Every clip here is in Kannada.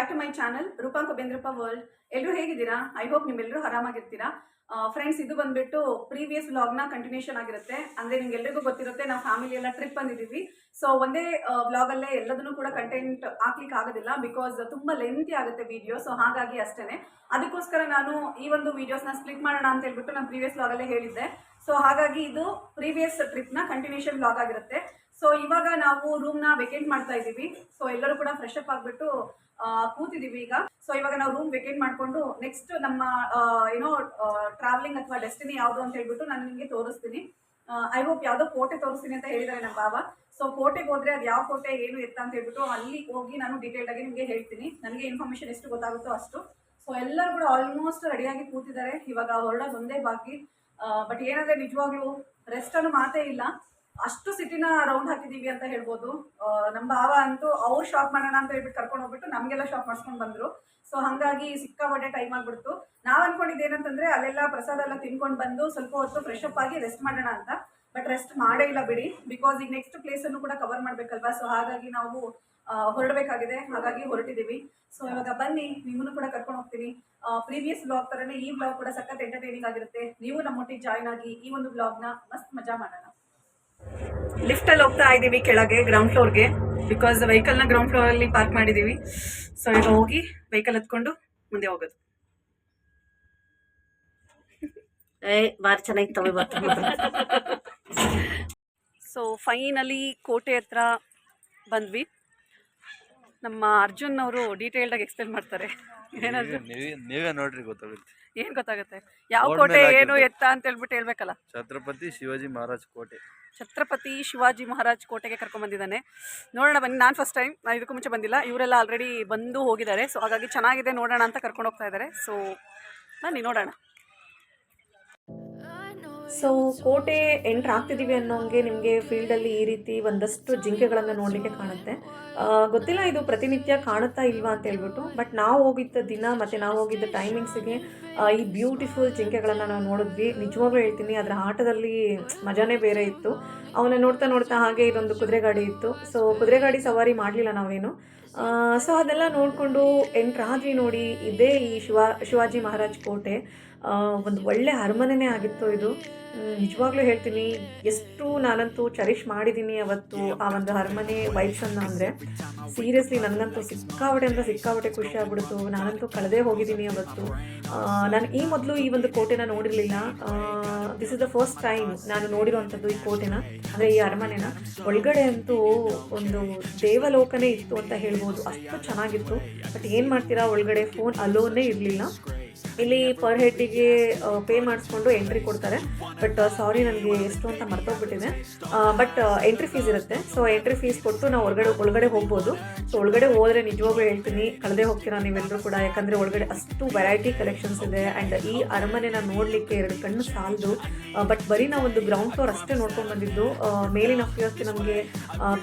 Back to my channel Roopa Kubendrappa world. ಎಲ್ಲರೂ ಹೇಗಿದ್ದೀರಾ? ಐ ಹೋಪ್ ನಿಮ್ಮೆಲ್ಲರೂ ಆರಾಮಾಗಿರ್ತೀರಾ. ಫ್ರೆಂಡ್ಸ್, ಇದು ಬಂದ್ಬಿಟ್ಟು ಪ್ರೀವಿಯಸ್ ವ್ಲಾಗ್ನ ಕಂಟಿನ್ಯೂಷನ್ ಆಗಿರುತ್ತೆ. ಅಂದ್ರೆ ನಿಮ್ಗೆಲ್ಲರಿಗೂ ಗೊತ್ತಿರುತ್ತೆ, ನಾವು ಫ್ಯಾಮಿಲಿ ಎಲ್ಲ ಟ್ರಿಪ್ ಬಂದಿದ್ದೀವಿ. ಸೊ ಒಂದೇ ವ್ಲಾಗಲ್ಲೇ ಎಲ್ಲದನ್ನು ಕೂಡ ಕಂಟೆಂಟ್ ಹಾಕ್ಲಿಕ್ಕೆ ಆಗೋದಿಲ್ಲ, ಬಿಕಾಸ್ ತುಂಬಾ ಲೆಂತಿ ಆಗುತ್ತೆ ವಿಡಿಯೋ. ಸೊ ಹಾಗಾಗಿ ಅಷ್ಟೇನೆ, ಅದಕ್ಕೋಸ್ಕರ ನಾನು ಈ ಒಂದು ವಿಡಿಯೋಸ್ನ ಸ್ಪ್ಲಿಟ್ ಮಾಡೋಣ ಅಂತ ಹೇಳ್ಬಿಟ್ಟು ನಾನು ಪ್ರೀವಿಯಸ್ ವ್ಲಾಗಲ್ಲೇ ಹೇಳಿದ್ದೆ. ಸೊ ಹಾಗಾಗಿ ಇದು ಪ್ರೀವಿಯಸ್ ಟ್ರಿಪ್ನ ಕಂಟಿನ್ಯೂಷನ್ ವ್ಲಾಗ್ ಆಗಿರುತ್ತೆ. ಸೊ ಇವಾಗ ನಾವು ರೂಮ್ನ ವೆಕೇಟ್ ಮಾಡ್ತಾ ಇದ್ದೀವಿ. ಸೊ ಎಲ್ಲರೂ ಕೂಡ ಫ್ರೆಶ್ ಅಪ್ ಆಗಿಬಿಟ್ಟು ಕೂತಿದ್ದೀವಿ ಈಗ. ಸೊ ಇವಾಗ ನಾವು ರೂಮ್ ವೆಕೇಟ್ ಮಾಡಿಕೊಂಡು ನೆಕ್ಸ್ಟ್ ನಮ್ಮ ಏನೋ ಟ್ರಾವೆಲಿಂಗ್ ಅಥವಾ ಡೆಸ್ಟಿನಿ ಯಾವುದು ಅಂತ ಹೇಳ್ಬಿಟ್ಟು ನಾನು ನಿಮಗೆ ತೋರಿಸ್ತೀನಿ. ಐ ಹೋಪ್ ಯಾವುದೋ ಕೋಟೆ ತೋರಿಸ್ತೀನಿ ಅಂತ ಹೇಳಿದ್ದಾರೆ ನಮ್ಮ ಬಾಬಾ. ಸೊ ಕೋಟೆಗೆ ಹೋದ್ರೆ ಅದು ಯಾವ ಕೋಟೆ ಏನು ಎತ್ತ ಅಂತ ಹೇಳ್ಬಿಟ್ಟು ಅಲ್ಲಿ ಹೋಗಿ ನಾನು ಡೀಟೇಲ್ ಆಗಿ ನಿಮಗೆ ಹೇಳ್ತೀನಿ. ನನಗೆ ಇನ್ಫಾರ್ಮೇಶನ್ ಎಷ್ಟು ಗೊತ್ತಾಗುತ್ತೋ ಅಷ್ಟು. ಸೊ ಎಲ್ಲರೂ ಕೂಡ ಆಲ್ಮೋಸ್ಟ್ ರೆಡಿಯಾಗಿ ಕೂತಿದ್ದಾರೆ. ಇವಾಗ ಹೊರಡೋದು ಒಂದೇ ಬಾಕಿ. ಬಟ್ ಏನಂದ್ರೆ ನಿಜವಾಗ್ಲೂ ರೆಸ್ಟ್ ಅನ್ನೋ ಮಾತೇ ಇಲ್ಲ. ಅಷ್ಟು ಸಿಟಿನ ರೌಂಡ್ ಹಾಕಿದೀವಿ ಅಂತ ಹೇಳ್ಬೋದು. ನಮ್ಮ ಭಾವ ಅಂತೂ ಅವ್ರು ಶಾಪ್ ಮಾಡೋಣ ಅಂತ ಹೇಳ್ಬಿಟ್ಟು ಕರ್ಕೊಂಡು ಹೋಗ್ಬಿಟ್ಟು ನಮಗೆಲ್ಲ ಶಾಪ್ ಮಾಡಿಸ್ಕೊಂಡು ಬಂದರು. ಸೊ ಹಾಗಾಗಿ ಸಿಕ್ಕಾಪಟ್ಟೆ ಟೈಮ್ ಆಗ್ಬಿಡ್ತು. ನಾವು ಅನ್ಕೊಂಡಿದ್ದು ಏನಂತಂದ್ರೆ ಅಲ್ಲೆಲ್ಲ ಪ್ರಸಾದ ಎಲ್ಲ ತಿನ್ಕೊಂಡು ಬಂದು ಸ್ವಲ್ಪ ಹೊತ್ತು ಫ್ರೆಶ್ ಅಪ್ ಆಗಿ ರೆಸ್ಟ್ ಮಾಡೋಣ ಅಂತ. ಬಟ್ ರೆಸ್ಟ್ ಮಾಡೇ ಇಲ್ಲ ಬಿಡಿ, ಬಿಕಾಸ್ ಈಗ ನೆಕ್ಸ್ಟ್ ಪ್ಲೇಸ್ ಅನ್ನು ಕೂಡ ಕವರ್ ಮಾಡ್ಬೇಕಲ್ವಾ. ಸೊ ಹಾಗಾಗಿ ನಾವು ಹೊರಡಬೇಕಾಗಿದೆ, ಹಾಗಾಗಿ ಹೊರಟಿದ್ದೀವಿ. ಸೊ ಇವಾಗ ಬನ್ನಿ, ನಿಮ್ಮನ್ನು ಕೂಡ ಕರ್ಕೊಂಡು ಹೋಗ್ತೀನಿ. ಪ್ರೀವಿಯಸ್ ಬ್ಲಾಗ್ ತರನೇ ಈ ಬ್ಲಾಗ್ ಕೂಡ ಸಖತ್ ಎಂಟರ್ಟೈನಿಂಗ್ ಆಗಿರುತ್ತೆ. ನೀವು ನಮ್ಮೊಟ್ಟಿಗೆ ಜಾಯ್ನ್ ಆಗಿ ಈ ಒಂದು ಬ್ಲಾಗ್ನ ಮಸ್ತ್ ಮಜಾ ಮಾಡೋಣ. ಲಿಫ್ಟಲ್ಲಿ ಹೋಗ್ತಾ ಇದ್ದೀವಿ ಕೆಳಗೆ ಗ್ರೌಂಡ್ ಫ್ಲೋರ್ಗೆ, ಬಿಕಾಸ್ ವೆಹಿಕಲ್ನ ಗ್ರೌಂಡ್ ಫ್ಲೋರಲ್ಲಿ ಪಾರ್ಕ್ ಮಾಡಿದ್ದೀವಿ. ಸೊ ಈಗ ಹೋಗಿ ವೆಹಿಕಲ್ ಹತ್ಕೊಂಡು ಮುಂದೆ ಹೋಗೋದು. ಬಾರಿ ಚೆನ್ನಾಗಿತ್ತು ಸೊ ಫೈನಲಿ ಕೋಟೆ ಹತ್ರ ಬಂದ್ವಿ. ನಮ್ಮ ಅರ್ಜುನ್ ಅವರು ಡೀಟೇಲ್ಡಾಗಿ ಎಕ್ಸ್ಪ್ಲೇನ್ ಮಾಡ್ತಾರೆ. ಏನಾದ್ರು ನೀವೇ ನೋಡ್ರಿ ಗೊತ್ತಾಗುತ್ತೆ. ಏನ್ ಗೊತ್ತಾಗುತ್ತೆ? ಯಾವ ಕೋಟೆ ಏನು ಎತ್ತ ಅಂತ ಹೇಳ್ಬಿಟ್ಟು ಹೇಳ್ಬೇಕಲ್ಲ. ಛತ್ರಪತಿ ಶಿವಾಜಿ ಮಹಾರಾಜ್ ಕೋಟೆ. ಛತ್ರಪತಿ ಶಿವಾಜಿ ಮಹಾರಾಜ್ ಕೋಟೆಗೆ ಕರ್ಕೊಂಡ್ ಬಂದಿದ್ದಾನೆ. ನೋಡೋಣ ಬನ್ನಿ. ನಾನು ಫಸ್ಟ್ ಟೈಮ್, ನಾನು ಇದಕ್ಕೂ ಮುಂಚೆ ಬಂದಿಲ್ಲ. ಇವರೆಲ್ಲ ಆಲ್ರೆಡಿ ಬಂದು ಹೋಗಿದ್ದಾರೆ. ಸೊ ಹಾಗಾಗಿ ಚೆನ್ನಾಗಿದೆ, ನೋಡೋಣ ಅಂತ ಕರ್ಕೊಂಡು ಹೋಗ್ತಾ ಇದ್ದಾರೆ. ಸೊ ಬನ್ನಿ ನೋಡೋಣ. ಸೊ ಕೋಟೆ ಎಂಟ್ರ್ ಆಗ್ತಿದ್ದೀವಿ ಅನ್ನೋಂಗೆ ನಿಮಗೆ ಫೀಲ್ಡಲ್ಲಿ ಈ ರೀತಿ ಒಂದಷ್ಟು ಜಿಂಕೆಗಳನ್ನು ನೋಡಲಿಕ್ಕೆ ಕಾಣುತ್ತೆ. ಗೊತ್ತಿಲ್ಲ ಇದು ಪ್ರತಿನಿತ್ಯ ಕಾಣುತ್ತಾ ಇಲ್ವಾ ಅಂತ ಹೇಳ್ಬಿಟ್ಟು. ಬಟ್ ನಾವು ಹೋಗಿದ್ದ ದಿನ ಮತ್ತು ನಾವು ಹೋಗಿದ್ದ ಟೈಮಿಂಗ್ಸಿಗೆ ಈ ಬ್ಯೂಟಿಫುಲ್ ಜಿಂಕೆಗಳನ್ನು ನಾವು ನೋಡಿದ್ವಿ. ನಿಜವಾಗ್ಲೂ ಹೇಳ್ತೀನಿ, ಅದರ ಆಟದಲ್ಲಿ ಮಜಾನೇ ಬೇರೆ ಇತ್ತು. ಅವನ್ನ ನೋಡ್ತಾ ನೋಡ್ತಾ ಹಾಗೆ ಇದೊಂದು ಕುದುರೆ ಗಾಡಿ ಇತ್ತು. ಸೊ ಕುದುರೆ ಗಾಡಿ ಸವಾರಿ ಮಾಡಲಿಲ್ಲ ನಾವೇನು. ಸೊ ಅದೆಲ್ಲ ನೋಡಿಕೊಂಡು ಎಂಟ್ರಾದ್ವಿ. ನೋಡಿ, ಇದೇ ಈ ಶಿವಾಜಿ ಮಹಾರಾಜ್ ಕೋಟೆ. ಒಂದು ಒಳ್ಳೆ ಅರಮನೆನೇ ಆಗಿತ್ತು ಇದು. ನಿಜವಾಗ್ಲೂ ಹೇಳ್ತೀನಿ, ಎಷ್ಟು ನಾನಂತೂ ಚರಿಷ್ ಮಾಡಿದ್ದೀನಿ ಅವತ್ತು ಆ ಒಂದು ಅರಮನೆ ವೈಬ್ಸನ್ನು. ಅಂದರೆ ಸೀರಿಯಸ್ಲಿ ನನಗಂತೂ ಸಿಕ್ಕಾಪಟ್ಟೆ ಖುಷಿ ಆಗ್ಬಿಡ್ತು. ನಾನಂತೂ ಕಳೆದೇ ಹೋಗಿದ್ದೀನಿ ಅವತ್ತು. ನಾನು ಈ ಮೊದಲು ಈ ಒಂದು ಕೋಟೆನ ನೋಡಿರಲಿಲ್ಲ. This is the first time ನಾನು ನೋಡಿರೋವಂಥದ್ದು ಈ ಕೋಟೆನ, ಅಂದರೆ ಈ ಅರಮನೆನ. ಒಳಗಡೆ ಅಂತೂ ಒಂದು ದೇವಲೋಕನೇ ಇತ್ತು ಅಂತ ಹೇಳ್ಬೋದು, ಅಷ್ಟು ಚೆನ್ನಾಗಿತ್ತು. ಬಟ್ ಏನು ಮಾಡ್ತೀರಾ, ಒಳಗಡೆ ಫೋನ್ ಅಲೋನೇ ಇರಲಿಲ್ಲ. ಇಲ್ಲಿ ಪರ್ ಹೆಡ್ಡಿಗೆ ಪೇ ಮಾಡಿಸ್ಕೊಂಡು ಎಂಟ್ರಿ ಕೊಡ್ತಾರೆ. ಬಟ್ ಸಾರಿ, ನನಗೆ ಎಷ್ಟು ಅಂತ ಮರ್ತೋಗ್ಬಿಟ್ಟಿದೆ. ಬಟ್ ಎಂಟ್ರಿ ಫೀಸ್ ಇರುತ್ತೆ. ಸೊ ಎಂಟ್ರಿ ಫೀಸ್ ಕೊಟ್ಟು ನಾವು ಒಳಗಡೆ ಹೋಗ್ಬೋದು. ಸೊ ಒಳಗಡೆ ಹೋದರೆ ನಿಜವಾಗ್ಲೂ ಹೇಳ್ತೀನಿ, ಕಳೆದೇ ಹೋಗ್ತೀರಾ ನೀವೆಲ್ಲರೂ ಕೂಡ. ಯಾಕಂದರೆ ಒಳಗಡೆ ಅಷ್ಟು ವೆರೈಟಿ ಕಲೆಕ್ಷನ್ಸ್ ಇದೆ. ಆ್ಯಂಡ್ ಈ ಅರಮನೆನ ನೋಡಲಿಕ್ಕೆ 2 ಕಣ್ಣು ಸಾಲದು. ಬಟ್ ಬರೀ ನಾವು ಒಂದು ಗ್ರೌಂಡ್ ಫ್ಲೋರ್ ಅಷ್ಟೇ ನೋಡ್ಕೊಂಡು ಬಂದಿದ್ದು. ಮೇಲಿನ ಫ್ಲೋರ್ಗೆ ನಮಗೆ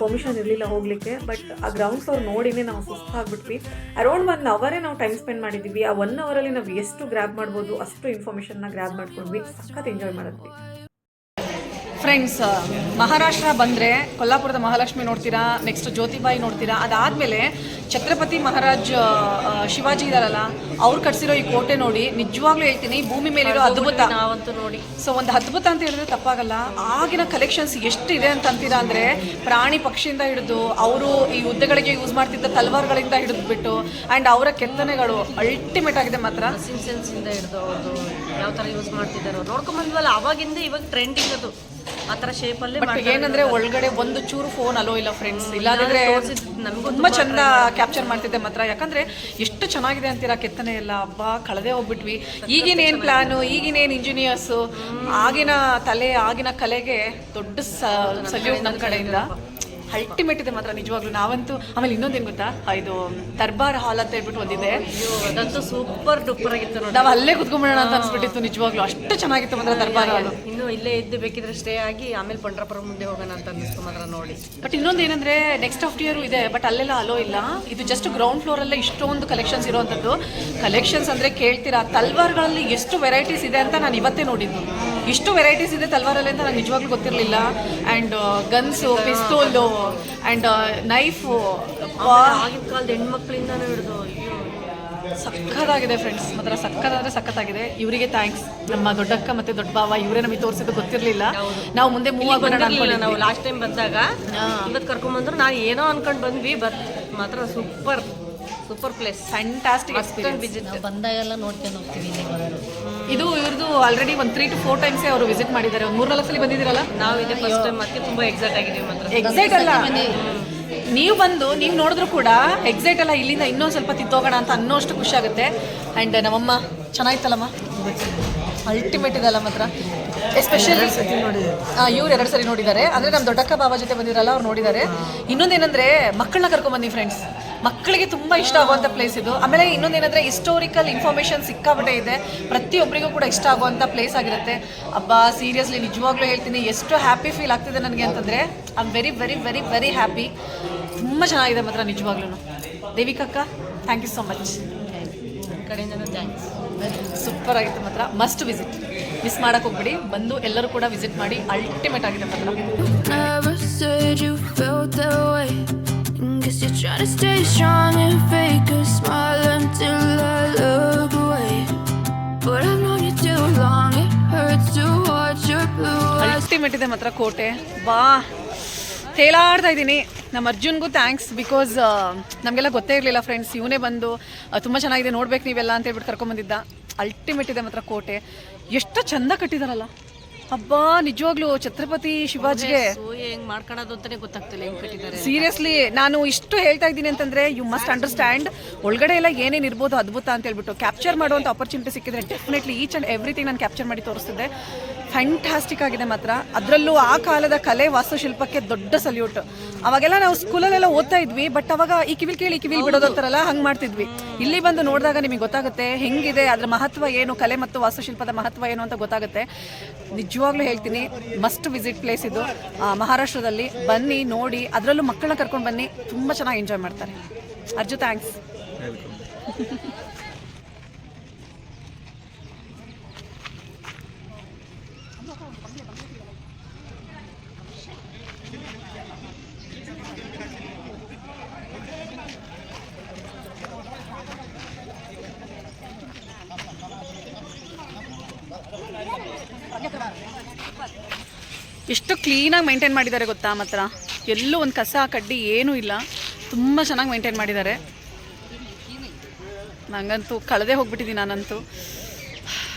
ಪರ್ಮಿಷನ್ ಇರಲಿಲ್ಲ ಹೋಗಲಿಕ್ಕೆ. ಬಟ್ ಆ ಗ್ರೌಂಡ್ ಫ್ಲೋರ್ ನೋಡಿನೇ ನಾವು ಸುಸ್ತಾಗ್ಬಿಟ್ವಿ. ಅರೌಂಡ್ 1 ಅವರೇ ನಾವು ಟೈಮ್ ಸ್ಪೆಂಡ್ ಮಾಡಿದ್ದೀವಿ. ಆ 1 ಅವರಲ್ಲಿ ನಾವು ಎಷ್ಟು ಗ್ರ್ಯಾಬ್ ಮಾಡ್ಬೋದು ಅಷ್ಟು ಇನ್ಫಾರ್ಮೇಷನ್ನ ಗ್ರ್ಯಾಬ್ ಮಾಡ್ಕೊಂಡ್ವಿ. ಸಖತ್ ಎಂಜಾಯ್ ಮಾಡಿದ್ವಿ. ಫ್ರೆಂಡ್ಸ್, ಮಹಾರಾಷ್ಟ್ರ ಬಂದರೆ ಕೊಲ್ಲಾಪುರದ ಮಹಾಲಕ್ಷ್ಮಿ ನೋಡ್ತೀರಾ, ನೆಕ್ಸ್ಟ್ ಜ್ಯೋತಿಬಾಯಿ ನೋಡ್ತೀರಾ. ಅದಾದಮೇಲೆ ಛತ್ರಪತಿ ಮಹಾರಾಜ್ ಶಿವಾಜಿ ಇದಾರಲ್ಲ, ಅವ್ರು ಕಟ್ಸಿರೋ ಈ ಕೋಟೆ ನೋಡಿ ನಿಜವಾಗ್ಲೂ ಹೇಳ್ತೀನಿ, ಭೂಮಿ ಮೇಲಿರೋ ಅದ್ಭುತ ನಾವಂತೂ ನೋಡಿ. ಸೊ ಒಂದು ಅದ್ಭುತ ಅಂತ ಹೇಳಿದ್ರೆ ತಪ್ಪಾಗಲ್ಲ. ಆಗಿನ ಕಲೆಕ್ಷನ್ಸ್ ಎಷ್ಟಿದೆ ಅಂತ ಅಂತೀರಾ ಅಂದರೆ, ಪ್ರಾಣಿ ಪಕ್ಷಿಯಿಂದ ಹಿಡಿದು ಅವರು ಈ ಯುದ್ಧಗಳಿಗೆ ಯೂಸ್ ಮಾಡ್ತಿದ್ದ ತಲ್ವಾರ್ಗಳಿಂದ ಹಿಡಿದ್ಬಿಟ್ಟು ಆ್ಯಂಡ್ ಅವರ ಕೆತ್ತನೆಗಳು ಅಲ್ಟಿಮೇಟ್ ಆಗಿದೆ ಮಾತ್ರ. ಸೆನ್ಸಿಂದ ಹಿಡಿದು ಅವರು ಯಾವ ಥರ ಯೂಸ್ ಮಾಡ್ತಿದ್ದಾರೋ ನೋಡ್ಕೊಂಬಂದ್ವಲ್ಲ, ಅವಾಗಿಂದ ಇವಾಗ ಟ್ರೆಂಡಿಂಗ್ ಅದು ಆ ಥರ ಶೇಪಲ್ಲಿ. ಬಟ್ ಏನಂದ್ರೆ ಒಳಗಡೆ ಒಂದು ಚೂರು ಫೋನ್ ಅಲೋ ಇಲ್ಲ ಫ್ರೆಂಡ್ಸ್. ಇಲ್ಲಾಂದ್ರೆ ನಮಗೂ ತುಂಬ ಚಂದ ಕ್ಯಾಪ್ಚರ್ ಮಾಡ್ತಿದ್ದೆ ಮಾತ್ರ. ಯಾಕಂದ್ರೆ ಎಷ್ಟು ಚೆನ್ನಾಗಿದೆ ಅಂತೀರಾ ಕೆತ್ತನೆ ಎಲ್ಲ. ಹಬ್ಬ ಕಳೆದೇ ಹೋಗ್ಬಿಟ್ವಿ. ಈಗಿನೇನು ಪ್ಲಾನು, ಈಗಿನೇನು ಇಂಜಿನಿಯರ್ಸು, ಆಗಿನ ತಲೆ, ಆಗಿನ ಕಲೆಗೆ ದೊಡ್ಡ ಸಲ್ಯೂಟ್ ನಮ್ಮ ಕಡೆಯಿಂದ. ಅಲ್ಟಿಮೇಟ್ ಇದೆ ಮಾತ್ರ ನಿಜವಾಗ್ಲೂ. ನಾವಂತೂ ಆಮೇಲೆ ಇನ್ನೊಂದೇನು ಗೊತ್ತಾ, ಇದು ದರ್ಬಾರ್ ಹಾಲ್ ಅಂತ ಹೇಳ್ಬಿಟ್ಟು ಒಂದಿದೆ. ಅದಂತೂ ಸೂಪರ್ ಡೂಪರ್ ಆಗಿತ್ತು ನೋಡಿ. ನಾವು ಅಲ್ಲೇ ಕುತ್ಕೊಂಡ್ಬಿಡೋಣ ಅಂತ ಅನ್ಸ್ಬಿಟ್ಟಿತ್ತು ನಿಜವಾಗ್ಲೂ. ಅಷ್ಟು ಚೆನ್ನಾಗಿತ್ತು ಮಾತ್ರ ದರ್ಬಾರ್ ಹಾಲು. ಇನ್ನು ಇಲ್ಲೇ ಇದ್ದು ಬೇಕಿದ್ರೆ ಸ್ಟೇ ಆಗಿ ಆಮೇಲೆ ಪಂಡ್ರಾಪುರ ಮುಂದೆ ಹೋಗೋಣ ಅಂತ ಅನ್ನಿಸ್ತು ಮಾತ್ರ ನೋಡಿ. ಬಟ್ ಇನ್ನೊಂದು ಏನಂದ್ರೆ, ನೆಕ್ಸ್ಟ್ ಆಫ್ ಇಯರ್ ಇದೆ, ಬಟ್ ಅಲ್ಲೆಲ್ಲ ಅಲೋ ಇಲ್ಲ. ಇದು ಜಸ್ಟ್ ಗ್ರೌಂಡ್ ಫ್ಲೋರ್ ಅಲ್ಲೇ ಇಷ್ಟೊಂದು ಕಲೆಕ್ಷನ್ಸ್ ಇರುವಂಥದ್ದು. ಕಲೆಕ್ಷನ್ಸ್ ಅಂದ್ರೆ ಕೇಳ್ತೀರಾ, ತಲ್ವಾರ್ಗಳಲ್ಲಿ ಎಷ್ಟು ವೆರೈಟೀಸ್ ಇದೆ ಅಂತ ನಾನು ಇವತ್ತೇ ನೋಡಿದ್ದು. ಇಷ್ಟು ವೆರೈಟೀಸ್ ಇದೆ ತಲ್ವಾರಲ್ಲಿ ಅಂತ ನಂಗೆ ನಿಜವಾಗ್ಲೂ ಗೊತ್ತಿರಲಿಲ್ಲ. ಆ್ಯಂಡ್ ಗನ್ಸು, ಪಿಸ್ತೂಲು ಆ್ಯಂಡ್ ನೈಫು, ಆಗಿನ ಕಾಲದ ಹೆಣ್ಮಕ್ಳಿಂದಾನು ಹಿಡಿದು ಸಕ್ಕತ್ತಾಗಿದೆ ಫ್ರೆಂಡ್ಸ್, ಮಾತ್ರ ಸಕ್ಕತ್ತಾದರೆ ಸಕ್ಕತ್ತಾಗಿದೆ. ಇವರಿಗೆ ಥ್ಯಾಂಕ್ಸ್, ನಮ್ಮ ದೊಡ್ಡಕ್ಕ ಮತ್ತು ದೊಡ್ಡ ಭಾವ ಇವರೇ ನಮಗೆ ತೋರಿಸಿದ್ದು ಗೊತ್ತಿರಲಿಲ್ಲ. ನಾವು ಮುಂದೆ ಮೂವ್ ಆಗೋಣ ನಾವು ಲಾಸ್ಟ್ ಟೈಮ್ ಬಂದಾಗ ಇವತ್ತು ಕರ್ಕೊಂಡ್ಬಂದ್ರು. ನಾವು ಏನೋ ಅನ್ಕೊಂಡು ಬಂದ್ವಿ, ಮಾತ್ರ super place, fantastic experience. Visit ಬಂದಾಗೆಲ್ಲ ನೋಡ್ಕೊಂಡು ಹೋಗ್ತೀವಿ. ಇದು ಇವ್ರದ್ದು ಆಲ್ರೆಡಿ ಒಂದು 3 to 4 ಟೈಮ್ಸೇ ಅವರು ವಿಸಿಟ್ ಮಾಡಿದ್ದಾರೆ. ಒಂದು 3-4 ಸಲ ಬಂದಿದ್ದೀರಲ್ಲ. ನಾವು ಇದೇ ಫಸ್ಟ್ ಟೈಮ್, ಮತ್ತೆ ತುಂಬ ಎಕ್ಸೈಟ್ ಆಗಿದ್ದೀವಿ ಮಾತ್ರ. ಎಕ್ಸೈಟ್ ಅಲ್ಲ, ನೀವು ಬಂದು ನೀವು ನೋಡಿದ್ರು ಕೂಡ ಎಕ್ಸೈಟ್ ಅಲ್ಲ, ಇಲ್ಲಿಂದ ಇನ್ನೊಂದು ಸ್ವಲ್ಪ ತಿತ್ತೋಗೋಣ ಅಂತ ಅನ್ನೋಷ್ಟು ಖುಷಿ ಆಗುತ್ತೆ. ಆ್ಯಂಡ್ ನಮ್ಮಮ್ಮ ಚೆನ್ನಾಗಿತ್ತಲ್ಲಮ್ಮ, ಅಲ್ಟಿಮೇಟ್ ಇದೆಲ್ಲ ಮಾತ್ರ. ಎಸ್ಪೆಷಲಿ ಇವ್ರು 2 ಸರಿ ನೋಡಿದ್ದಾರೆ, ಅಂದರೆ ನಮ್ಮ ದೊಡ್ಡಕ್ಕ ಬಾಬಾ ಜೊತೆ ಬಂದಿರಲ್ಲ, ಅವ್ರು ನೋಡಿದ್ದಾರೆ. ಇನ್ನೊಂದೇನೆಂದರೆ ಮಕ್ಕಳನ್ನ ಕರ್ಕೊಂಡ್ಬನ್ನಿ ಫ್ರೆಂಡ್ಸ್, ಮಕ್ಕಳಿಗೆ ತುಂಬ ಇಷ್ಟ ಆಗುವಂಥ ಪ್ಲೇಸ್ ಇದು. ಆಮೇಲೆ ಇನ್ನೊಂದೇನೆಂದರೆ ಹಿಸ್ಟೋರಿಕಲ್ ಇನ್ಫಾರ್ಮೇಷನ್ ಸಿಕ್ಕಾಪಟ್ಟೆ ಇದೆ, ಪ್ರತಿಯೊಬ್ಬರಿಗೂ ಕೂಡ ಇಷ್ಟ ಆಗುವಂಥ ಪ್ಲೇಸ್ ಆಗಿರುತ್ತೆ. ಅಬ್ಬಾ ಸೀರಿಯಸ್ಲಿ ನಿಜವಾಗ್ಲೂ ಹೇಳ್ತೀನಿ, ಎಷ್ಟು ಹ್ಯಾಪಿ ಫೀಲ್ ಆಗ್ತಿದೆ ನನಗೆ ಅಂತಂದರೆ I am very very very very happy. ತುಂಬ ಚೆನ್ನಾಗಿದೆ ಮಾತ್ರ ನಿಜವಾಗ್ಲೂ. ದೇವಿಕಕ್ಕ ಥ್ಯಾಂಕ್ ಯು ಸೋ ಮಚ್, ಕಡೆಯಿಂದ ಥ್ಯಾಂಕ್ಸ್. ಸೂಪರ್ ಆಗಿತ್ತು ಮಾತ್ರ. ಮಸ್ಟ್ ವಿಸಿಟ್, ಮಿಸ್ ಮಾಡಕ್ಕೆ ಹೋಗ್ಬಿಡಿ, ಬಂದು ಎಲ್ಲರೂ ಕೂಡ ವಿಸಿಟ್ ಮಾಡಿ. ಅಲ್ಟಿಮೇಟ್ ಆಗಿದೆ ಮಾತ್ರ. Never said you felt that way. Guess you're trying to stay strong and fake a smile until I look away. But I've known you too long, it hurts to watch your blue eyes. Ultimate ಇದೆ ಮಾತ್ರ ಕೋಟೆ. ಬಾ ತೇಲಾಡ್ತಾ ಇದ್ದೀನಿ. ನಮ್ಮ ಅರ್ಜುನ್ಗೂ ಥ್ಯಾಂಕ್ಸ್, ಬಿಕಾಸ್ ನಮಗೆಲ್ಲ ಗೊತ್ತೇ ಇರಲಿಲ್ಲ ಫ್ರೆಂಡ್ಸ್. ಇವನೇ ಬಂದು ತುಂಬ ಚೆನ್ನಾಗಿದೆ ನೋಡ್ಬೇಕು ನೀವೆಲ್ಲ ಅಂತ ಹೇಳ್ಬಿಟ್ಟು ಕರ್ಕೊಂಬಂದಿದ್ದ. ಅಲ್ಟಿಮೇಟ್ ಇದೆ ಮಾತ್ರ ಕೋಟೆ. ಎಷ್ಟು ಚಂದ ಕಟ್ಟಿದಾರಲ್ಲ ಹಬ್ಬಾ, ನಿಜವಾಗ್ಲೂ ಛತ್ರಪತಿ ಶಿವಾಜಿಗೆ ಹೆಂಗ್ ಮಾಡ್ಕೊಳ್ಳೋದು ಅಂತಾನೆ ಗೊತ್ತಾಗ್ತಿಲ್ಲ, ಹೆಂಗ್ ಕಟ್ಟಿದ್ದಾರೆ. ಸೀರಿಯಸ್ಲಿ ನಾನು ಇಷ್ಟು ಹೇಳ್ತಾ ಇದ್ದೀನಿ ಅಂತಂದ್ರೆ ಯು ಮಸ್ಟ್ ಅಂಡರ್ಸ್ಟ್ಯಾಂಡ್, ಒಳಗಡೆ ಎಲ್ಲ ಏನೇನು ಇರ್ಬೋದು ಅದ್ಭುತ ಅಂತ ಹೇಳ್ಬಿಟ್ಟು. ಕ್ಯಾಪ್ಚರ್ ಮಾಡುವಂಥ ಆಪರ್ಚುನಿಟಿ ಸಿಕ್ಕಿದ್ರೆ ಡೆಫಿನೆಟ್ಲಿ ಈಚ್ ಆ್ಯಂಡ್ ಎವ್ರಿಥಿಂಗ್ ನಾನು ಕ್ಯಾಪ್ಚರ್ ಮಾಡಿ ತೋರಿಸ್ತಿದ್ದೆ. ಫ್ಯಾಂಟಾಸ್ಟಿಕ್ ಆಗಿದೆ ಮಾತ್ರ. ಅದರಲ್ಲೂ ಆ ಕಾಲದ ಕಲೆ ವಾಸ್ತುಶಿಲ್ಪಕ್ಕೆ ದೊಡ್ಡ ಸಲ್ಯೂಟ್. ಅವಾಗೆಲ್ಲ ನಾವು ಸ್ಕೂಲಲ್ಲೆಲ್ಲ ಓದ್ತಾ ಇದ್ವಿ, ಬಟ್ ಅವಾಗ ಈ ಕಿವಿಲ್ ಕೇಳಿ ಕಿವಿಲ್ ಬಿಡೋದು ಅಂತಾರಲ್ಲ, ಹಂಗೆ ಮಾಡ್ತಿದ್ವಿ. ಇಲ್ಲಿ ಬಂದು ನೋಡಿದಾಗ ನಿಮಗೆ ಗೊತ್ತಾಗುತ್ತೆ ಹೆಂಗಿದೆ, ಅದರ ಮಹತ್ವ ಏನು, ಕಲೆ ಮತ್ತು ವಾಸ್ತುಶಿಲ್ಪದ ಮಹತ್ವ ಏನು ಅಂತ ಗೊತ್ತಾಗುತ್ತೆ. ನಿಜವಾಗ್ಲೂ ಹೇಳ್ತೀನಿ, ಮಸ್ಟ್ ವಿಸಿಟ್ ಪ್ಲೇಸ್ ಇದು. ಮಹಾರಾಷ್ಟ್ರದಲ್ಲಿ ಬನ್ನಿ ನೋಡಿ, ಅದರಲ್ಲೂ ಮಕ್ಕಳನ್ನ ಕರ್ಕೊಂಡು ಬನ್ನಿ, ತುಂಬ ಚೆನ್ನಾಗಿ ಎಂಜಾಯ್ ಮಾಡ್ತಾರೆ. ಅರ್ಜು ಥ್ಯಾಂಕ್ಸ್. ಎಷ್ಟು ಕ್ಲೀನಾಗಿ ಮೇಂಟೈನ್ ಮಾಡಿದ್ದಾರೆ ಗೊತ್ತಾ ಮಾತ್ರ. ಎಲ್ಲೂ ಒಂದು ಕಸ ಕಡ್ಡಿ ಏನೂ ಇಲ್ಲ, ತುಂಬ ಚೆನ್ನಾಗಿ ಮೇಂಟೈನ್ ಮಾಡಿದ್ದಾರೆ. ನನಗಂತೂ ಕಳೆದೇ ಹೋಗ್ಬಿಟ್ಟಿದ್ದೀನಿ ನಾನಂತೂ.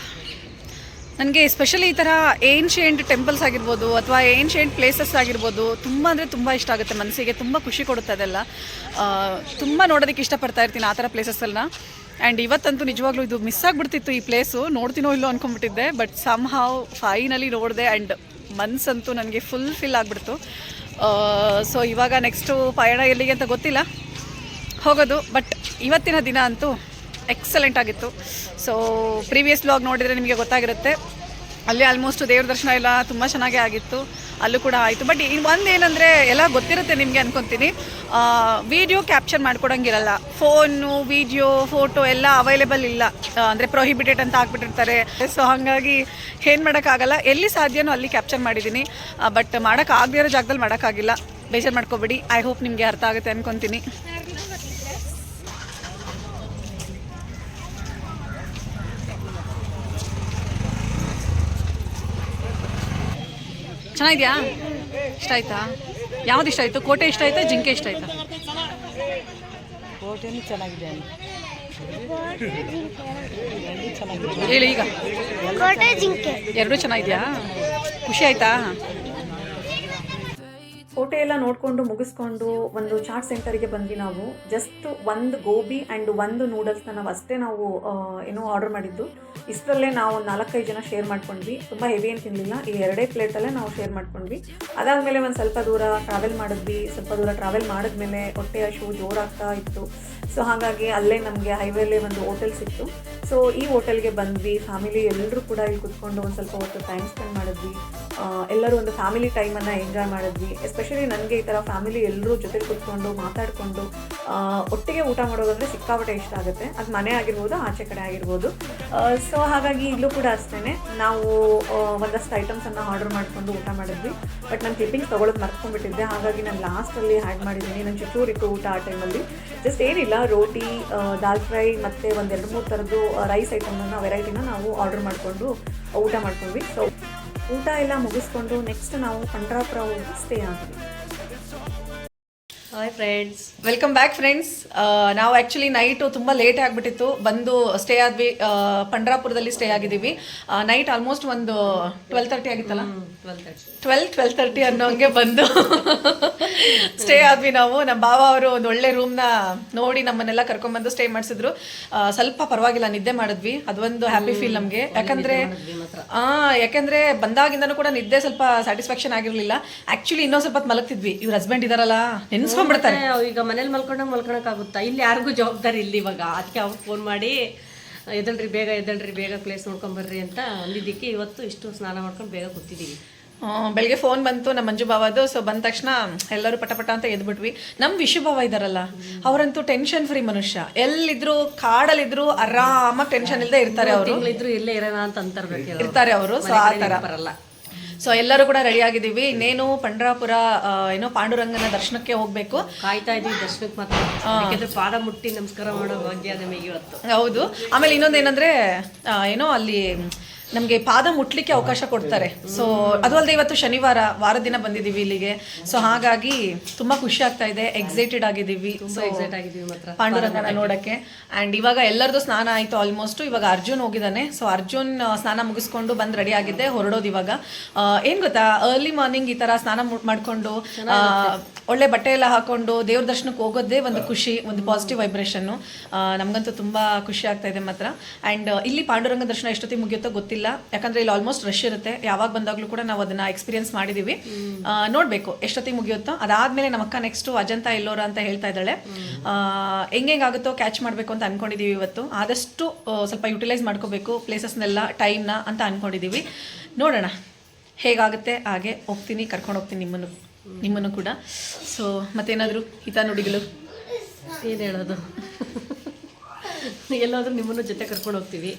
ನನಗೆ ಎಸ್ಪೆಷಲಿ ಈ ಥರ ಏನ್ಷಿಯೆಂಟ್ ಟೆಂಪಲ್ಸ್ ಆಗಿರ್ಬೋದು ಅಥವಾ ಏನ್ಷಿಯೆಂಟ್ ಪ್ಲೇಸಸ್ ಆಗಿರ್ಬೋದು ತುಂಬ ಅಂದರೆ ತುಂಬ ಇಷ್ಟ ಆಗುತ್ತೆ, ಮನಸ್ಸಿಗೆ ತುಂಬ ಖುಷಿ ಕೊಡುತ್ತೆ ಅದೆಲ್ಲ. ತುಂಬ ನೋಡೋದಕ್ಕೆ ಇಷ್ಟಪಡ್ತಾ ಇರ್ತೀನಿ ಆ ಥರ ಪ್ಲೇಸಸ್ಸೆಲ್ಲ. ಆ್ಯಂಡ್ ಇವತ್ತಂತೂ ನಿಜವಾಗ್ಲೂ ಇದು ಮಿಸ್ ಆಗಿಬಿಡ್ತಿತ್ತು ಈ ಪ್ಲೇಸು, ನೋಡ್ತೀನೋ ಇಲ್ಲೋ ಅಂದ್ಕೊಂಡ್ಬಿಟ್ಟಿದ್ದೆ. ಬಟ್ ಸಮ್ ಹಾವ್ ಫೈನಲಿ ನೋಡಿದೆ ಆ್ಯಂಡ್ ಮನಸ್ಸಂತೂ ನನಗೆ ಫಿಲ್ ಆಗಿಬಿಡ್ತು. ಸೊ ಇವಾಗ ನೆಕ್ಸ್ಟು ಪಯಣ ಎಲ್ಲಿಗೆ ಅಂತ ಗೊತ್ತಿಲ್ಲ, ಹೋಗೋದು. ಬಟ್ ಇವತ್ತಿನ ದಿನ ಅಂತೂ ಎಕ್ಸಲೆಂಟ್ ಆಗಿತ್ತು. ಸೊ ಪ್ರೀವಿಯಸ್ ವ್ಲಾಗ್ ನೋಡಿದರೆ ನಿಮಗೆ ಗೊತ್ತಾಗಿರುತ್ತೆ, ಅಲ್ಲಿ ಆಲ್ಮೋಸ್ಟ್ ದೇವ್ರ ದರ್ಶನ ಎಲ್ಲ ತುಂಬ ಚೆನ್ನಾಗೇ ಆಗಿತ್ತು, ಅಲ್ಲೂ ಕೂಡ ಆಯಿತು. ಬಟ್ ಒಂದೇನೆಂದರೆ ಎಲ್ಲ ಗೊತ್ತಿರುತ್ತೆ ನಿಮಗೆ ಅನ್ಕೊತೀನಿ, ವಿಡಿಯೋ ಕ್ಯಾಪ್ಚರ್ ಮಾಡ್ಕೊಡಂಗಿರಲ್ಲ. ಫೋನು, ವಿಡಿಯೋ, ಫೋಟೋ ಎಲ್ಲ ಅವೈಲೇಬಲ್ ಇಲ್ಲ, ಅಂದರೆ ಪ್ರೊಹಿಬಿಟೆಡ್ ಅಂತ ಹಾಕ್ಬಿಟ್ಟಿರ್ತಾರೆ. ಸೊ ಹಾಗಾಗಿ ಏನು ಮಾಡೋಕ್ಕಾಗಲ್ಲ, ಎಲ್ಲಿ ಸಾಧ್ಯನೋ ಅಲ್ಲಿ ಕ್ಯಾಪ್ಚರ್ ಮಾಡಿದ್ದೀನಿ. ಬಟ್ ಮಾಡೋಕ್ಕಾಗದೇ ಇರೋ ಜಾಗದಲ್ಲಿ ಮಾಡೋಕ್ಕಾಗಿಲ್ಲ, ಬೇಜಾರು ಮಾಡ್ಕೊಬೇಡಿ. ಐ ಹೋಪ್ ನಿಮಗೆ ಅರ್ಥ ಆಗುತ್ತೆ ಅನ್ಕೊತೀನಿ. ಚೆನ್ನಾಗಿದೆಯಾ? ಇಷ್ಟ ಆಯ್ತಾ? ಯಾವ್ದು ಇಷ್ಟ ಆಯಿತು? ಕೋಟೆ ಇಷ್ಟ ಆಯ್ತಾ, ಜಿಂಕೆ ಇಷ್ಟ ಆಯ್ತಾ? ಕೋಟೆನೂ ಚೆನ್ನಾಗಿದೆ, ಹೇಳಿ ಈಗ. ಕೋಟೆ ಜಿಂಕೆ ಎರಡೂ ಚೆನ್ನಾಗಿದೆಯಾ? ಖುಷಿ ಆಯ್ತಾ? ಕೋಟೆ ಎಲ್ಲ ನೋಡಿಕೊಂಡು ಮುಗಿಸ್ಕೊಂಡು ಒಂದು ಚಾಟ್ ಸೆಂಟರ್ಗೆ ಬಂದ್ವಿ ನಾವು. ಜಸ್ಟ್ ಒಂದು ಗೋಬಿ ಆ್ಯಂಡ್ ಒಂದು ನೂಡಲ್ಸ್ನ ನಾವು ಅಷ್ಟೇ ನಾವು ಏನೋ ಆರ್ಡರ್ ಮಾಡಿದ್ದು. ಇಷ್ಟರಲ್ಲೇ ನಾವು ಒಂದು 4-5 ಜನ ಶೇರ್ ಮಾಡ್ಕೊಂಡ್ವಿ. ತುಂಬ ಹೆವಿ ಏನು ತಿನ್ನಲಿಲ್ಲ, ಈ 2 ಪ್ಲೇಟಲ್ಲೇ ನಾವು ಶೇರ್ ಮಾಡ್ಕೊಂಡ್ವಿ. ಅದಾದಮೇಲೆ ಒಂದು ಸ್ವಲ್ಪ ದೂರ ಟ್ರಾವೆಲ್ ಮಾಡಿದ್ವಿ. ಸ್ವಲ್ಪ ದೂರ ಟ್ರಾವೆಲ್ ಮಾಡಿದ್ಮೇಲೆ ಹೊಟ್ಟೆ ಹಸಿವು ಜೋರಾಗ್ತಾ ಇತ್ತು. ಸೊ ಹಾಗಾಗಿ ಅಲ್ಲೇ ನಮಗೆ ಹೈವೇಲೇ ಒಂದು ಹೋಟೆಲ್ ಸಿಕ್ತು. ಸೊ ಈ ಹೋಟೆಲ್ಗೆ ಬಂದ್ವಿ, ಫ್ಯಾಮಿಲಿ ಎಲ್ಲರೂ ಕೂಡ ಇಲ್ಲಿ ಕುತ್ಕೊಂಡು ಒಂದು ಸ್ವಲ್ಪ ಹೊತ್ತು ಟೈಮ್ ಸ್ಪೆಂಡ್ ಮಾಡಿದ್ವಿ. ಎಲ್ಲರೂ ಒಂದು ಫ್ಯಾಮಿಲಿ ಟೈಮನ್ನು ಎಂಜಾಯ್ ಮಾಡಿದ್ವಿ. ಎಸ್ಪೆಷಲಿ ನನಗೆ ಈ ಥರ ಫ್ಯಾಮಿಲಿ ಎಲ್ಲರೂ ಜೊತೆಲಿ ಕುತ್ಕೊಂಡು ಮಾತಾಡಿಕೊಂಡು ಒಟ್ಟಿಗೆ ಊಟ ಮಾಡೋದಂದರೆ ಸಿಕ್ಕಾಪಟ್ಟೆ ಇಷ್ಟ ಆಗುತ್ತೆ. ಅದು ಮನೆ ಆಗಿರ್ಬೋದು, ಆಚೆ ಕಡೆ ಆಗಿರ್ಬೋದು. ಸೊ ಹಾಗಾಗಿ ಇಲ್ಲೂ ಕೂಡ ಅಷ್ಟೇ ನಾವು ಒಂದಷ್ಟು ಐಟಮ್ಸನ್ನು ಆರ್ಡರ್ ಮಾಡಿಕೊಂಡು ಊಟ ಮಾಡಿದ್ವಿ. ಬಟ್ ನಾನು ಕ್ಲಿಪ್ಪಿಂಗ್ಸ್ ತೊಗೊಳೋದು ಮರ್ತ್ಕೊಂಡ್ಬಿಟ್ಟಿದ್ದೆ, ಹಾಗಾಗಿ ನಾನು ಲಾಸ್ಟಲ್ಲಿ ಹ್ಯಾಡ್ ಮಾಡಿದ್ದೀನಿ. ನನ್ನ ಚೂರಿತ್ತು ಊಟ ಆ ಟೈಮಲ್ಲಿ. ಜಸ್ಟ್ ಏನಿಲ್ಲ, ರೋಟಿ, ದಾಲ್ ಫ್ರೈ ಮತ್ತು ಒಂದು 2-3 ಥರದ್ದು ರೈಸ್ ಐಟಮನ್ನು ವೆರೈಟಿನ ನಾವು ಆರ್ಡರ್ ಮಾಡಿಕೊಂಡು ಊಟ ಮಾಡ್ಕೊಂಡ್ವಿ. ಸೊ ಊಟ ಎಲ್ಲ ಮುಗಿಸ್ಕೊಂಡು ನೆಕ್ಸ್ಟ್ ನಾವು ಪಂಡ್ರಾಪುರ ಹೋಗಿ ಸ್ಟೇ ಆದ್ವಿ. Hi friends, welcome back friends. ನಾವು ಆ್ಯಕ್ಚುಲಿ ನೈಟು ತುಂಬ ಲೇಟ್ ಆಗಿಬಿಟ್ಟಿತ್ತು, ಬಂದು ಸ್ಟೇ ಆದ್ವಿ. ಪಂಡ್ರಾಪುರದಲ್ಲಿ ಸ್ಟೇ ಆಗಿದ್ದೀವಿ. ನೈಟ್ ಆಲ್ಮೋಸ್ಟ್ ಒಂದು 12:30 ಆಗಿತ್ತಲ್ಲ, 12:30 ಅನ್ನೋಂಗೆ ಬಂದು ಸ್ಟೇ ಆದ್ವಿ ನಾವು. ನಮ್ಮ ಬಾವ ಅವರು ಒಂದು ಒಳ್ಳೆ ರೂಮ್ನ ನೋಡಿ ನಮ್ಮನ್ನೆಲ್ಲ ಕರ್ಕೊಂಡ್ಬಂದು ಸ್ಟೇ ಮಾಡಿಸಿದ್ರು. ಸ್ವಲ್ಪ ಪರವಾಗಿಲ್ಲ, ನಿದ್ದೆ ಮಾಡಿದ್ವಿ. ಅದೊಂದು ಹ್ಯಾಪಿ ಫೀಲ್ ನಮಗೆ. ಯಾಕಂದ್ರೆ ಬಂದಾಗಿಂದನೂ ಕೂಡ ನಿದ್ದೆ ಸ್ವಲ್ಪ ಸ್ಯಾಟಿಸ್ಫ್ಯಾಕ್ಷನ್ ಆಗಿರಲಿಲ್ಲ. ಆ್ಯಕ್ಚುಲಿ ಇನ್ನೊಂದು ಸ್ವಲ್ಪ ಹೊತ್ತು ಮಲಗ್ತಿದ್ವಿ. ಇವ್ರ ಹಸ್ಬೆಂಡ್ ಇದಾರಲ್ಲ, ನೆನ್ಸ್ಕೊಂಡ್ಬಿಡ್ತಾರೆ. ಈಗ ಮನೇಲಿ ಮಲ್ಕೊಳಕ್ಕಾಗುತ್ತಾ? ಇಲ್ಲಿ ಯಾರಿಗೂ ಜವಾಬ್ದಾರಿ ಇಲ್ಲಿ ಇವಾಗ. ಅದಕ್ಕೆ ಅವ್ರು ಫೋನ್ ಮಾಡಿ ಎದಳ್ರಿ ಬೇಗ ಪ್ಲೇಸ್ ನೋಡ್ಕೊಂಬರ್ರಿ ಅಂತ ಅಂದಿದ್ದಕ್ಕೆ ಇವತ್ತು ಇಷ್ಟು ಸ್ನಾನ ಮಾಡ್ಕೊಂಡು ಬೇಗ ಕೂತಿದ್ದೀವಿ. ಬೆಳಗ್ಗೆ ಫೋನ್ ಬಂತು ನಮ್ಮ ಮಂಜು ಬಾವದು. ಸೊ ಬಂದ ತಕ್ಷಣ ಎಲ್ಲರೂ ಪಟ ಅಂತ ಎದ್ಬಿಟ್ವಿ. ನಮ್ಮ ವಿಶು ಬಾವ ಇದಾರಲ್ಲ, ಅವರಂತೂ ಟೆನ್ಷನ್ ಫ್ರೀ ಮನುಷ್ಯ. ಎಲ್ಲಿದ್ರು ಕಾಡಲ್ಲಿದ್ರು ಆರಾಮಾಗಿ ಟೆನ್ಷನ್ ಇಲ್ಲದೆ ಇರ್ತಾರೆ. ಅವರು ಇದ್ರು ಇಲ್ಲೇ ಇರೋಣ ಅಂತ ಇರ್ತಾರೆ ಅವರು. ಸೊ ಆ ಥರ ಬರಲ್ಲ. ಸೊ ಎಲ್ಲರೂ ಕೂಡ ರೆಡಿ ಆಗಿದ್ದೀವಿ. ಇನ್ನೇನು ಪಂಡ್ರಾಪುರ ಪಾಂಡುರಂಗನ ದರ್ಶನಕ್ಕೆ ಹೋಗ್ಬೇಕು. ಕಾಯ್ತಾ ಇದ್ದೀವಿ ದರ್ಶನಕ್ಕೆ ಮಾತ್ರ. ಪಾದ ಮುಟ್ಟಿ ನಮಸ್ಕಾರ ಮಾಡೋ ಭಾಗ್ಯ ನಮಗೆ ಇವತ್ತು. ಹೌದು. ಆಮೇಲೆ ಇನ್ನೊಂದೇನಂದ್ರೆ ಅಲ್ಲಿ ನಮಗೆ ಪಾದ ಮುಟ್ಲಿಕ್ಕೆ ಅವಕಾಶ ಕೊಡ್ತಾರೆ. ಸೊ ಅದು ಅಲ್ಲದೆ ಇವತ್ತು ಶನಿವಾರ, ವಾರದ ದಿನ ಬಂದಿದ್ದೀವಿ ಇಲ್ಲಿಗೆ. ಸೊ ಹಾಗಾಗಿ ತುಂಬಾ ಖುಷಿ ಆಗ್ತಾ ಇದೆ, ಎಕ್ಸೈಟೆಡ್ ಆಗಿದ್ದೀವಿ. ಮಾತ್ರ ಪಾಂಡುರಂಗನ ನೋಡಕ್ಕೆ. ಆ್ಯಂಡ್ ಇವಾಗ ಎಲ್ಲರದು ಸ್ನಾನ ಆಯಿತು ಆಲ್ಮೋಸ್ಟ್. ಇವಾಗ ಅರ್ಜುನ್ ಹೋಗಿದ್ದಾನೆ. ಸೊ ಅರ್ಜುನ್ ಸ್ನಾನ ಮುಗಿಸ್ಕೊಂಡು ಬಂದು ರೆಡಿ ಆಗಿದ್ದೆ, ಹೊರಡೋದು ಇವಾಗ. ಏನು ಗೊತ್ತಾ, ಅರ್ಲಿ ಮಾರ್ನಿಂಗ್ ಈ ಥರ ಸ್ನಾನ ಮಾಡಿಕೊಂಡು ಒಳ್ಳೆ ಬಟ್ಟೆ ಎಲ್ಲ ಹಾಕೊಂಡು ದೇವ್ರ ದರ್ಶನಕ್ಕೆ ಹೋಗೋದೇ ಒಂದು ಖುಷಿ, ಒಂದು ಪಾಸಿಟಿವ್ ವೈಬ್ರೇಷನ್ನು. ನಮಗಂತೂ ತುಂಬ ಖುಷಿ ಆಗ್ತಾ ಇದೆ ಮಾತ್ರ. ಆ್ಯಂಡ್ ಇಲ್ಲಿ ಪಾಂಡುರಂಗ ದರ್ಶನ ಎಷ್ಟೊತ್ತಿಗೆ ಮುಗಿಯುತ್ತೋ ಗೊತ್ತಿಲ್ಲ, ಯಾಕಂದರೆ ಇಲ್ಲಿ ಆಲ್ಮೋಸ್ಟ್ ರಶ್ ಇರುತ್ತೆ. ಯಾವಾಗ ಬಂದಾಗಲೂ ಕೂಡ ನಾವು ಅದನ್ನು ಎಕ್ಸ್ಪೀರಿಯನ್ಸ್ ಮಾಡಿದ್ದೀವಿ. ನೋಡಬೇಕು ಎಷ್ಟೊತ್ತಿಗೆ ಮುಗಿಯುತ್ತೋ. ಅದಾದಮೇಲೆ ನಮ್ಮ ಅಕ್ಕ ನೆಕ್ಸ್ಟು ಅಜಂತ ಎಲ್ಲೋರ ಅಂತ ಹೇಳ್ತಾ ಇದ್ದಾಳೆ. ಹೆಂಗಾಗುತ್ತೋ ಕ್ಯಾಚ್ ಮಾಡಬೇಕು ಅಂತ ಅಂದ್ಕೊಂಡಿದ್ದೀವಿ ಇವತ್ತು. ಆದಷ್ಟು ಸ್ವಲ್ಪ ಯುಟಿಲೈಸ್ ಮಾಡ್ಕೋಬೇಕು ಪ್ಲೇಸಸ್ನೆಲ್ಲ, ಟೈಮ್ನ ಅಂತ ಅಂದ್ಕೊಂಡಿದ್ದೀವಿ. ನೋಡೋಣ ಹೇಗಾಗುತ್ತೆ ಹಾಗೆ ಹೋಗ್ತೀನಿ, ಕರ್ಕೊಂಡು ಹೋಗ್ತೀನಿ ನಿಮ್ಮನ್ನು ಕೂಡ. ಸೊ ಮತ್ತೇನಾದರೂ ಹಿತ ನುಡಿಗಳು ಏನು ಹೇಳೋದು, ಎಲ್ಲಾದ್ರೂ ನಿಮ್ಮನ್ನು ಜೊತೆ ಕರ್ಕೊಂಡು ಹೋಗ್ತೀವಿ.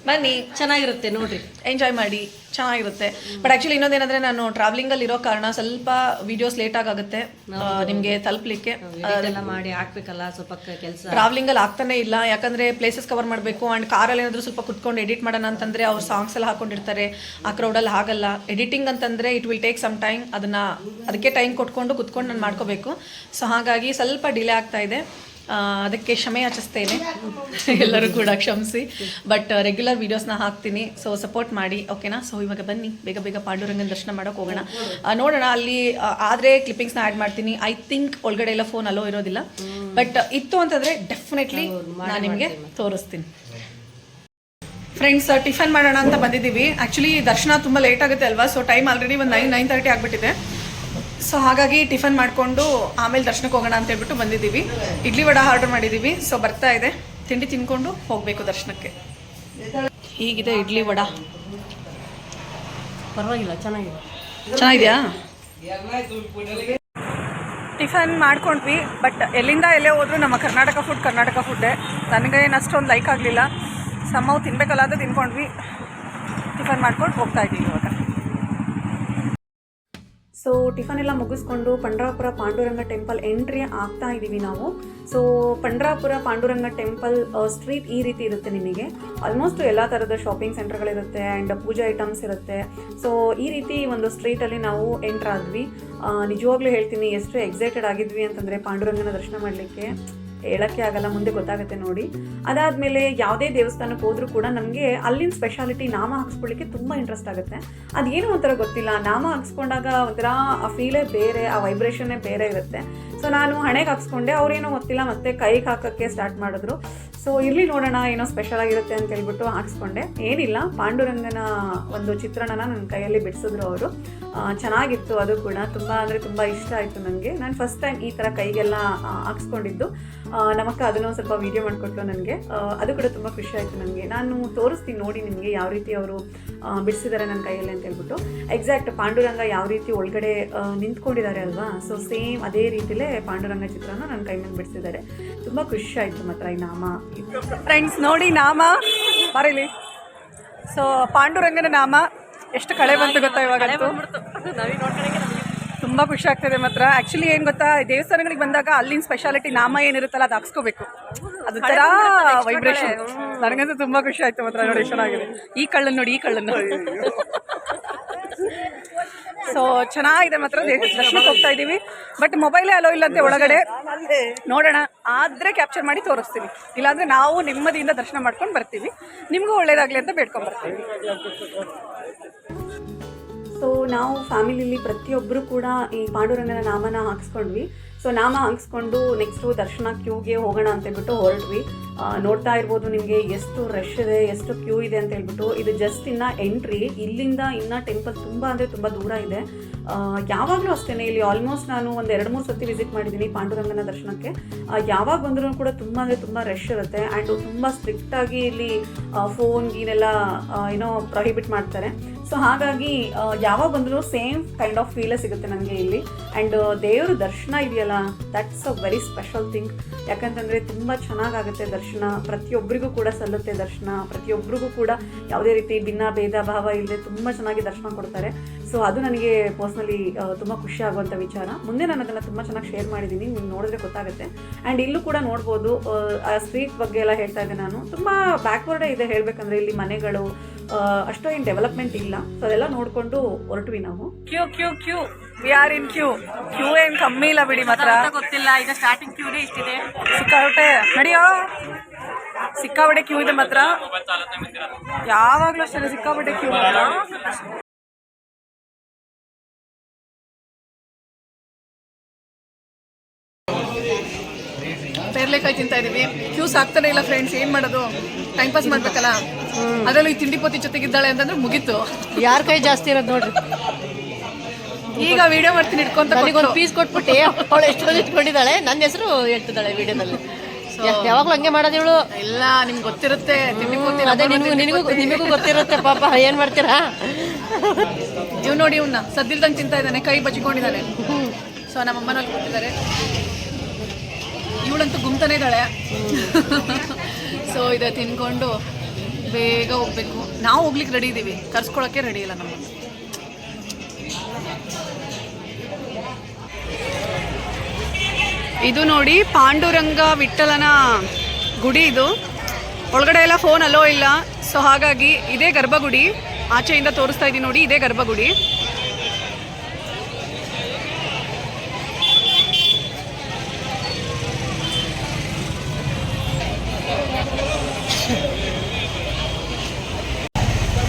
ಬನ್ನಿ, ಚೆನ್ನಾಗಿರುತ್ತೆ ನೋಡ್ರಿ, ಎಂಜಾಯ್ ಮಾಡಿ, ಚೆನ್ನಾಗಿರುತ್ತೆ. ಬಟ್ ಆ್ಯಕ್ಚುಲಿ ಇನ್ನೊಂದೇನಂದರೆ ನಾನು ಟ್ರಾವೆಲಿಂಗಲ್ಲಿ ಇರೋ ಕಾರಣ ಸ್ವಲ್ಪ ವೀಡಿಯೋಸ್ ಲೇಟಾಗಿ ಆಗುತ್ತೆ ನಿಮಗೆ ತಲುಪಲಿಕ್ಕೆ. ಅದೆಲ್ಲ ಮಾಡಿ ಹಾಕ್ಬೇಕಲ್ಲ, ಸ್ವಲ್ಪ ಕೆಲಸ ಟ್ರಾವೆಲಿಂಗಲ್ಲಿ ಆಗ್ತಾನೆ ಇಲ್ಲ. ಯಾಕಂದರೆ ಪ್ಲೇಸಸ್ ಕವರ್ ಮಾಡಬೇಕು. ಆ್ಯಂಡ್ ಕಾರಲ್ಲಿ ಏನಾದರೂ ಸ್ವಲ್ಪ ಕುತ್ಕೊಂಡು ಎಡಿಟ್ ಮಾಡೋಣ ಅಂತಂದರೆ ಅವ್ರು ಸಾಂಗ್ಸ್ ಎಲ್ಲ ಹಾಕೊಂಡಿರ್ತಾರೆ. ಆ ಕ್ರೌಡಲ್ಲಿ ಆಗಲ್ಲ. ಎಡಿಟಿಂಗ್ ಅಂತಂದರೆ it will take some time. ಅದಕ್ಕೆ ಟೈಮ್ ಕೊಟ್ಕೊಂಡು ಕುತ್ಕೊಂಡು ನಾನು ಮಾಡ್ಕೋಬೇಕು. ಸೊ ಹಾಗಾಗಿ ಸ್ವಲ್ಪ ಡಿಲೇ ಆಗ್ತಾ ಇದೆ. ಅದಕ್ಕೆ ಕ್ಷಮೆ ಯಾಚಿಸ್ತೇನೆ, ಎಲ್ಲರೂ ಕೂಡ ಕ್ಷಮಿಸಿ. ಬಟ್ ರೆಗ್ಯುಲರ್ ವೀಡಿಯೋಸ್ನ ಹಾಕ್ತೀನಿ, ಸೊ ಸಪೋರ್ಟ್ ಮಾಡಿ, ಓಕೆನಾ? ಸೊ ಇವಾಗ ಬನ್ನಿ ಬೇಗ ಪಾಂಡುರಂಗನ ದರ್ಶನ ಮಾಡೋಕೆ ಹೋಗೋಣ. ನೋಡೋಣ, ಅಲ್ಲಿ ಆದರೆ ಕ್ಲಿಪ್ಪಿಂಗ್ಸ್ನ ಆ್ಯಡ್ ಮಾಡ್ತೀನಿ. ಐ ಥಿಂಕ್ ಒಳಗಡೆ ಎಲ್ಲ ಫೋನ್ ಅಲೋ ಇರೋದಿಲ್ಲ. ಬಟ್ ಇತ್ತು ಅಂತಂದರೆ ಡೆಫಿನೆಟ್ಲಿ ನಾನು ನಿಮಗೆ ತೋರಿಸ್ತೀನಿ. ಫ್ರೆಂಡ್ಸ್, ಟಿಫನ್ ಮಾಡೋಣ ಅಂತ ಬಂದಿದ್ದೀವಿ. ಆ್ಯಕ್ಚುಲಿ ದರ್ಶನ ತುಂಬ ಲೇಟ್ ಆಗುತ್ತೆ ಅಲ್ವಾ? ಸೊ ಟೈಮ್ ಆಲ್ರೆಡಿ ಒಂದು 9:30 ಆಗಿಬಿಟ್ಟಿದೆ. ಸೊ ಹಾಗಾಗಿ ಟಿಫನ್ ಮಾಡಿಕೊಂಡು ಆಮೇಲೆ ದರ್ಶನಕ್ಕೆ ಹೋಗೋಣ ಅಂತ ಹೇಳ್ಬಿಟ್ಟು ಬಂದಿದ್ದೀವಿ. ಇಡ್ಲಿ ವಡ ಆರ್ಡರ್ ಮಾಡಿದ್ದೀವಿ. ಸೊ ಬರ್ತಾ ಇದೆ, ತಿಂಡಿ ತಿನ್ಕೊಂಡು ಹೋಗಬೇಕು ದರ್ಶನಕ್ಕೆ. ಹೀಗಿದೆ ಇಡ್ಲಿ ವಡ. ಪರವಾಗಿಲ್ಲ, ಚೆನ್ನಾಗಿದೆಯಾ? ಟಿಫನ್ ಮಾಡ್ಕೊಂಡ್ವಿ. ಬಟ್ ಎಲ್ಲಿಂದ ಎಲ್ಲೇ ಹೋದ್ರು ನಮ್ಮ ಕರ್ನಾಟಕ ಫುಡ್ಡೇ. ನನಗೇನು ಅಷ್ಟೊಂದು ಲೈಕ್ ಆಗಲಿಲ್ಲ. ಸಮ್ಮವು ತಿನ್ಬೇಕಲ್ಲ ಅಂತ ತಿನ್ಕೊಂಡ್ವಿ. ಟಿಫನ್ ಮಾಡ್ಕೊಂಡು ಹೋಗ್ತಾ ಇದ್ದೀವಿ ಇವಾಗ. ಸೊ ಟಿಫನ್ ಎಲ್ಲ ಮುಗಿಸ್ಕೊಂಡು ಪಂಡ್ರಾಪುರ ಪಾಂಡುರಂಗ ಟೆಂಪಲ್ ಎಂಟ್ರಿ ಆಗ್ತಾ ಇದ್ದೀವಿ ನಾವು. So Pandharpur Panduranga temple street ಈ ರೀತಿ ಇರುತ್ತೆ ನಿಮಗೆ. ಆಲ್ಮೋಸ್ಟ್ ಎಲ್ಲ ಥರದ ಶಾಪಿಂಗ್ ಸೆಂಟರ್ಗಳಿರುತ್ತೆ ಆ್ಯಂಡ್ ಪೂಜಾ ಐಟಮ್ಸ್ ಇರುತ್ತೆ. ಸೊ ಈ ರೀತಿ ಒಂದು ಸ್ಟ್ರೀಟಲ್ಲಿ ನಾವು ಎಂಟ್ರ್ ಆದ್ವಿ. ನಿಜವಾಗ್ಲೂ ಹೇಳ್ತೀನಿ, ಎಷ್ಟು ಎಕ್ಸೈಟೆಡ್ ಆಗಿದ್ವಿ ಅಂತಂದರೆ ಪಾಂಡುರಂಗನ ದರ್ಶನ ಮಾಡಲಿಕ್ಕೆ ಹೇಳೋಕ್ಕೆ ಆಗಲ್ಲ, ಮುಂದೆ ಗೊತ್ತಾಗುತ್ತೆ ನೋಡಿ. ಅದಾದಮೇಲೆ ಯಾವುದೇ ದೇವಸ್ಥಾನಕ್ಕೆ ಹೋದರೂ ಕೂಡ ನಮಗೆ ಅಲ್ಲಿನ ಸ್ಪೆಷಾಲಿಟಿ ನಾಮ ಹಾಕ್ಸ್ಕೊಳ್ಳಿಕ್ಕೆ ತುಂಬ ಇಂಟ್ರೆಸ್ಟ್ ಆಗುತ್ತೆ. ಅದೇನೋ ಒಂಥರ ಗೊತ್ತಿಲ್ಲ, ನಾಮ ಹಾಕ್ಸ್ಕೊಂಡಾಗ ಒಂಥರ ಆ ಫೀಲೇ ಬೇರೆ, ಆ ವೈಬ್ರೇಷನ್ನೇ ಬೇರೆ ಇರುತ್ತೆ. ಸೊ ನಾನು ಹಣೆಗೆ ಹಾಕ್ಸ್ಕೊಂಡೆ, ಅವ್ರೇನೋ ಗೊತ್ತಿಲ್ಲ ಮತ್ತೆ ಕೈಗೆ ಹಾಕೋಕ್ಕೆ ಸ್ಟಾರ್ಟ್ ಮಾಡಿದ್ರು. ಸೊ ಇಲ್ಲಿ ನೋಡೋಣ ಏನೋ ಸ್ಪೆಷಲ್ ಆಗಿರುತ್ತೆ ಅಂತ ಹೇಳ್ಬಿಟ್ಟು ಹಾಕ್ಸ್ಕೊಂಡೆ. ಏನಿಲ್ಲ, ಪಾಂಡುರಂಗನ ಒಂದು ಚಿತ್ರಣನ ನನ್ನ ಕೈಯಲ್ಲಿ ಬಿಡಿಸಿದ್ರು ಅವರು. ಚೆನ್ನಾಗಿತ್ತು, ಅದು ಕೂಡ ತುಂಬ ಅಂದರೆ ತುಂಬ ಇಷ್ಟ ಆಯಿತು ನನಗೆ. ನಾನು ಫಸ್ಟ್ ಟೈಮ್ ಈ ಥರ ಕೈಗೆಲ್ಲ ಹಾಕ್ಸ್ಕೊಂಡಿದ್ದು. ನಮ್ಮಕ್ಕ ಅದನ್ನು ಸ್ವಲ್ಪ ವೀಡಿಯೋ ಮಾಡಿಕೊಟ್ಲು ನನಗೆ. ಅದು ಕೂಡ ತುಂಬ ಖುಷಿ ಆಯಿತು ನನಗೆ. ನಾನು ತೋರಿಸ್ತೀನಿ ನೋಡಿ ನಿಮಗೆ ಯಾವ ರೀತಿ ಅವರು ಬಿಡಿಸಿದ್ದಾರೆ ನನ್ನ ಕೈಯಲ್ಲಿ ಅಂತ ಹೇಳ್ಬಿಟ್ಟು. ಎಕ್ಸಾಕ್ಟ್ ಪಾಂಡುರಂಗ ಯಾವ ರೀತಿ ಒಳಗಡೆ ನಿಂತ್ಕೊಂಡಿದ್ದಾರೆ ಅಲ್ವಾ, ಸೊ ಸೇಮ್ ಅದೇ ರೀತಿಲೇ ಪಾಂಡುರಂಗ ಚಿತ್ರನ ನನ್ನ ಕೈ ಮೇಲೆ ಬಿಡಿಸಿದ್ದಾರೆ. ತುಂಬ ಖುಷಿ ಆಯಿತು ಮಾತ್ರ ಈ ನಾಮ. ಫ್ರೆಂಡ್ಸ್ ನೋಡಿ ನಾಮ ಬರೀಲಿ. ಸೊ ಪಾಂಡುರಂಗನ ನಾಮ ಎಷ್ಟು ಕಳೆ ಬಂತು ಗೊತ್ತಾ ಇವಾಗಂತೂ. ತುಂಬ ಖುಷಿ ಆಗ್ತದೆ ಮಾತ್ರ. ಆ್ಯಕ್ಚುಲಿ ಏನು ಗೊತ್ತಾ, ದೇವಸ್ಥಾನಗಳಿಗೆ ಬಂದಾಗ ಅಲ್ಲಿನ ಸ್ಪೆಷಾಲಿಟಿ ನಾಮ ಏನಿರುತ್ತಲ್ಲ ಅದು ಹಾಕ್ಸ್ಕೋಬೇಕು, ಅದು ಥರ ವೈಬ್ರೇಷನ್. ನನಗಂತೂ ತುಂಬ ಖುಷಿ ಆಯಿತು ಮಾತ್ರ. ನೋಡಿ ಚೆನ್ನಾಗಿದೆ ಈ ಕಳ್ಳನ್ನು, ನೋಡಿ ಈ ಕಳ್ಳನ್ನು. ಸೊ ಚೆನ್ನಾಗಿದೆ ಮಾತ್ರ. ದರ್ಶನಕ್ಕೆ ಹೋಗ್ತಾ ಇದ್ದೀವಿ, ಬಟ್ ಮೊಬೈಲೇ ಅಲೋ ಇಲ್ಲಂತೆ ಒಳಗಡೆ. ನೋಡೋಣ, ಆದರೆ ಕ್ಯಾಪ್ಚರ್ ಮಾಡಿ ತೋರಿಸ್ತೀನಿ, ಇಲ್ಲಾಂದರೆ ನಾವು ನೆಮ್ಮದಿಯಿಂದ ದರ್ಶನ ಮಾಡ್ಕೊಂಡು ಬರ್ತೀವಿ. ನಿಮಗೂ ಒಳ್ಳೇದಾಗಲಿ ಅಂತ ಬೇಡ್ಕೊಂಡು ಬರ್ತೀವಿ. ಸೊ ನಾವು ಫ್ಯಾಮಿಲಿಲಿ ಪ್ರತಿಯೊಬ್ಬರು ಕೂಡ ಈ ಪಾಂಡುರಂಗನ ನಾಮನ ಹಾಕ್ಸ್ಕೊಂಡ್ವಿ. ಸೊ ನಾಮ ಹಾಕ್ಸ್ಕೊಂಡು ನೆಕ್ಸ್ಟು ದರ್ಶನ ಕ್ಯೂಗೆ ಹೋಗೋಣ ಅಂತೇಳ್ಬಿಟ್ಟು ಹೊರಟ್ವಿ. ನೋಡ್ತಾ ಇರ್ಬೋದು ನಿಮಗೆ ಎಷ್ಟು ರಶ್ ಇದೆ, ಎಷ್ಟು ಕ್ಯೂ ಇದೆ ಅಂತ ಹೇಳ್ಬಿಟ್ಟು. ಇದು ಜಸ್ಟ್ ಇನ್ನು ಎಂಟ್ರಿ, ಇಲ್ಲಿಂದ ಇನ್ನು ಟೆಂಪಲ್ ತುಂಬ ಅಂದರೆ ತುಂಬ ದೂರ ಇದೆ. ಯಾವಾಗಲೂ ಅಷ್ಟೇ, ಇಲ್ಲಿ ಆಲ್ಮೋಸ್ಟ್ ನಾನು ಒಂದು 2-3 ಸತಿ ವಿಸಿಟ್ ಮಾಡಿದ್ದೀನಿ ಪಾಂಡುರಂಗನ ದರ್ಶನಕ್ಕೆ. ಯಾವಾಗ ಬಂದರೂ ಕೂಡ ತುಂಬ ಅಂದರೆ ತುಂಬ ರಶ್ ಇರುತ್ತೆ. ಆ್ಯಂಡ್ ತುಂಬ ಸ್ಟ್ರಿಕ್ಟಾಗಿ ಇಲ್ಲಿ ಫೋನ್ ಗೀನೆಲ್ಲ ಏನೋ ಪ್ರೊಹಿಬಿಟ್ ಮಾಡ್ತಾರೆ. ಸೊ ಹಾಗಾಗಿ ಯಾವಾಗ ಬಂದರೂ ಸೇಮ್ ಕೈಂಡ್ ಆಫ್ ಫೀಲೇ ಸಿಗುತ್ತೆ ನನಗೆ ಇಲ್ಲಿ. ಆ್ಯಂಡ್ ದೇವ್ರ ದರ್ಶನ ಇದೆಯಲ್ಲ, that's a very special thing. ಯಾಕಂತಂದರೆ ತುಂಬ ಚೆನ್ನಾಗಾಗುತ್ತೆ ದರ್ಶನ. ಪ್ರತಿಯೊಬ್ಬರಿಗೂ ಕೂಡ ಸಲ್ಲುತ್ತೆ ದರ್ಶನ. ಪ್ರತಿಯೊಬ್ಬರಿಗೂ ಕೂಡ ಯಾವುದೇ ರೀತಿ ಭಿನ್ನ ಭೇದ ಭಾವ ಇಲ್ಲದೆ ತುಂಬ ಚೆನ್ನಾಗಿ ದರ್ಶನ ಕೊಡ್ತಾರೆ. ಸೊ ಅದು ನನಗೆ ಪರ್ಸ್ನಲಿ ತುಂಬ ಖುಷಿ ಆಗುವಂಥ ವಿಚಾರ. ಮುಂದೆ ನಾನು ಅದನ್ನು ತುಂಬ ಚೆನ್ನಾಗಿ ಶೇರ್ ಮಾಡಿದ್ದೀನಿ, ನೀವು ನೋಡಿದ್ರೆ ಗೊತ್ತಾಗುತ್ತೆ. ಆ್ಯಂಡ್ ಇಲ್ಲೂ ಕೂಡ ನೋಡ್ಬೋದು, ಆ ಸ್ಟ್ರೀಟ್ ಬಗ್ಗೆ ಎಲ್ಲ ಹೇಳ್ತಾ ಇದ್ದೆ ನಾನು. ತುಂಬ ಬ್ಯಾಕ್ವರ್ಡೇ ಇದೆ ಹೇಳಬೇಕಂದ್ರೆ. ಇಲ್ಲಿ ಮನೆಗಳು ಅಷ್ಟೋ ಏನು ಡೆವಲಪ್ಮೆಂಟ್ ಇಲ್ಲ. ಸೊ ಅದೆಲ್ಲ ನೋಡಿಕೊಂಡು ಹೊರಟ್ವಿ ನಾವು. Queue queue queue we are in queue. Queue ಏನು ಕಮ್ಮಿ ಇಲ್ಲ ಬಿಡಿ ಮಾತ್ರ. ಗೊತ್ತಿಲ್ಲ, ಈಗ ಸ್ಟಾರ್ಟಿಂಗ್ ಕ್ಯೂನೇ ಇಷ್ಟಿದೆ. ಸಿಕ್ಕಾಪಟ್ಟೆ ನಡಿಯೋ, ಸಿಕ್ಕಾಪಟ್ಟೆ ಕ್ಯೂ ಇದೆ ಮಾತ್ರ. ಯಾವಾಗಲೂ ಅಷ್ಟೇ ಸಿಕ್ಕಾಪಟ್ಟೆ ಕ್ಯೂ. ಪೇರ್ಲೆಕಾಯಿ ತಿಂತಾ ಇದೀವಿ. ಕ್ಯೂಸ್ ಆಗ್ತಾನೆ ಇಲ್ಲ ಫ್ರೆಂಡ್ಸ್, ಏನ್ ಮಾಡೋದು, ಟೈಮ್ ಪಾಸ್ ಮಾಡ್ಬೇಕಲ್ಲ. ಅದರಲ್ಲೂ ಈ ತಿಂಡಿ ಪೋತಿ ಜೊತೆಗಿದ್ದಾಳೆ ಅಂತಂದ್ರೆ ಮುಗೀತು. ಯಾರ ಕೈ ಜಾಸ್ತಿ ಇರೋದು ನೋಡ್ರಿ. ಈಗ ವಿಡಿಯೋ ಮಾಡ್ತೀನಿ ಇಟ್ಕೊಂತ ಒಂದು ಪೀಸ್ ಕೊಟ್ಬಿಟ್ಟು ಅವಳು ಎಷ್ಟೊಂದು ಇಟ್ಕೊಂಡಿದ್ದಾಳೆ, ನನ್ನ ಹೆಸರು ಹೇಳ್ತಿದ್ದಾಳೆ ವಿಡಿಯೋದಲ್ಲಿ. ಯಾವಾಗಲೂ ಹಂಗೆ ಮಾಡೋದಿವಳು. ಇಲ್ಲ, ನಿಮ್ಗೆ ಗೊತ್ತಿರುತ್ತೆ ತಿಂಡಿ ಪೋತಿ. ಅದೇ ನಿಮಗೂ ಗೊತ್ತಿರುತ್ತೆ ಪಾಪ, ಏನ್ ಮಾಡ್ತೀರಾ. ಇವ್ ನೋಡಿ, ಇವನ್ನ ಸದ್ದಿಲ್ದಂಗೆ ತಿಂತಾ ಇದ್ದಾನೆ, ಕೈ ಬಚ್ಕೊಂಡಿದ್ದಾನೆ. ಸೊ ನಮ್ಮಮ್ಮನಲ್ಲಿ ಕೂತಿದ್ದಾರೆ, ಇವಳಂತೂ ಗುಮ್ತಾನೆ ಇದ್ದಾಳೆ. ಸೊ ಇದೆ ತಿನ್ಕೊಂಡು ಬೇಗ ಹೋಗ್ಬೇಕು. ನಾವು ಹೋಗ್ಲಿಕ್ಕೆ ರೆಡಿ ಇದ್ದೀವಿ, ಕರ್ಸ್ಕೊಳಕ್ಕೆ ರೆಡಿ ಇಲ್ಲ ನಮ್ಮನ್ನು. ಇದು ನೋಡಿ ಪಾಂಡುರಂಗ ವಿಠಲನ ಗುಡಿ. ಇದು ಒಳಗಡೆ ಎಲ್ಲ ಫೋನ್ ಅಲೋ ಇಲ್ಲ. ಸೊ ಹಾಗಾಗಿ ಇದೇ ಗರ್ಭಗುಡಿ. ಆಚೆಯಿಂದ ತೋರಿಸ್ತಾ ಇದ್ದೀನಿ ನೋಡಿ, ಇದೇ ಗರ್ಭಗುಡಿ.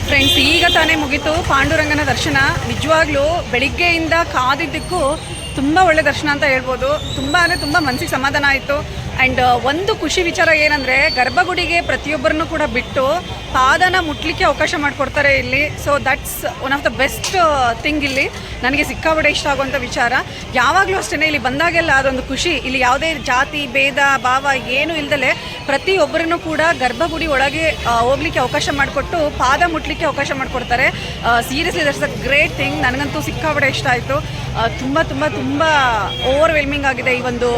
ಫ್ರೆಂಡ್ಸ್, ಈಗ ತಾನೇ ಮುಗೀತು ಪಾಂಡುರಂಗನ ದರ್ಶನ. ನಿಜವಾಗ್ಲೂ ಬೆಳಿಗ್ಗೆಯಿಂದ ಕಾದಿದ್ದಕ್ಕೂ ತುಂಬ ಒಳ್ಳೆ ದರ್ಶನ ಅಂತ ಹೇಳ್ಬೋದು. ತುಂಬ ಅಂದರೆ ತುಂಬ ಮನಸ್ಸಿಗೆ ಸಮಾಧಾನ ಆಯಿತು. ಆ್ಯಂಡ್ ಒಂದು ಖುಷಿ ವಿಚಾರ ಏನಂದರೆ, ಗರ್ಭಗುಡಿಗೆ ಪ್ರತಿಯೊಬ್ಬರನ್ನು ಕೂಡ ಬಿಟ್ಟು ಪಾದನ ಮುಟ್ಲಿಕ್ಕೆ ಅವಕಾಶ ಮಾಡಿಕೊಡ್ತಾರೆ ಇಲ್ಲಿ. So that's one of the best thing ಇಲ್ಲಿ. ನನಗೆ ಸಿಕ್ಕಾಪಟ್ಟೆ ಇಷ್ಟ ಆಗುವಂಥ ವಿಚಾರ. ಯಾವಾಗಲೂ ಅಷ್ಟೇ, ಇಲ್ಲಿ ಬಂದಾಗೆಲ್ಲ ಅದೊಂದು ಖುಷಿ. ಇಲ್ಲಿ ಯಾವುದೇ ಜಾತಿ ಭೇದ ಭಾವ ಏನೂ ಇಲ್ದಲೆ ಪ್ರತಿಯೊಬ್ಬರನ್ನು ಕೂಡ ಗರ್ಭಗುಡಿ ಒಳಗೆ ಹೋಗ್ಲಿಕ್ಕೆ ಅವಕಾಶ ಮಾಡಿಕೊಟ್ಟು ಪಾದ ಮುಟ್ಲಿಕ್ಕೆ ಅವಕಾಶ ಮಾಡಿಕೊಡ್ತಾರೆ. Seriously that's a great thing. ನನಗಂತೂ ಸಿಕ್ಕಾಪಟ್ಟೆ ಇಷ್ಟ ಆಯಿತು. ತುಂಬ ತುಂಬ ತುಂಬ ಓವರ್ವೆಲ್ಮಿಂಗ್ ಆಗಿದೆ ಈ ಒಂದು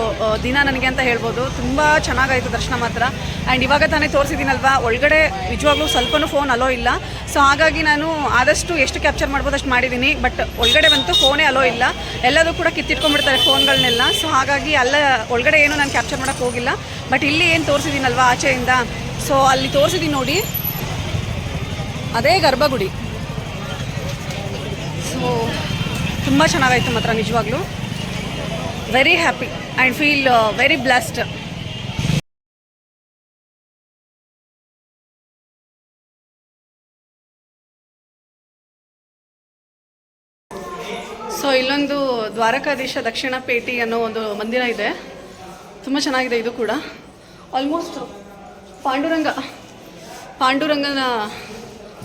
ದಿನ ನನಗೆ ಅಂತ ಹೇಳ್ಬೋದು. ತುಂಬ ಚೆನ್ನಾಗಾಯಿತು ದರ್ಶನ ಮಾತ್ರ. ಆ್ಯಂಡ್ ಇವಾಗ ತಾನೇ ತೋರಿಸಿದ್ದೀನಲ್ವಾ, ಒಳಗಡೆ ನಿಜವಾಗ್ಲೂ ಸ್ವಲ್ಪನೂ ಫೋನ್ ಅಲೋ ಇಲ್ಲ. ಸೊ ಹಾಗಾಗಿ ನಾನು ಆದಷ್ಟು ಎಷ್ಟು ಕ್ಯಾಪ್ಚರ್ ಮಾಡ್ಬೋದು ಅಷ್ಟು ಮಾಡಿದ್ದೀನಿ. ಬಟ್ ಒಳಗಡೆ ಬಂತು ಫೋನೇ ಅಲೋ ಇಲ್ಲ. ಎಲ್ಲದೂ ಕೂಡ ಕಿತ್ತಿಟ್ಕೊಂಡ್ಬಿಡ್ತಾರೆ ಫೋನ್ಗಳನ್ನೆಲ್ಲ. ಸೊ ಹಾಗಾಗಿ ಅಲ್ಲ ಒಳಗಡೆ ಏನು ನಾನು ಕ್ಯಾಪ್ಚರ್ ಮಾಡೋಕ್ಕೆ ಹೋಗಿಲ್ಲ. ಬಟ್ ಇಲ್ಲಿ ಏನು ತೋರಿಸಿದ್ದೀನಲ್ವಾ ಆಚೆಯಿಂದ, ಸೊ ಅಲ್ಲಿ ತೋರಿಸಿದ್ದೀನಿ ನೋಡಿ, ಅದೇ ಗರ್ಭಗುಡಿ. ಸೊ ತುಂಬ ಚೆನ್ನಾಗಾಯಿತು ಮಾತ್ರ ನಿಜವಾಗ್ಲೂ. Very happy and feel very blessed. So ಇಲ್ಲೊಂದು ದ್ವಾರಕಾಧೀಶ ದಕ್ಷಿಣ ಪೇಟೆ ಅನ್ನೋ ಒಂದು ಮಂದಿರ ಇದೆ. ತುಂಬ ಚೆನ್ನಾಗಿದೆ ಇದು ಕೂಡ. ಆಲ್ಮೋಸ್ಟ್ ಪಾಂಡುರಂಗನ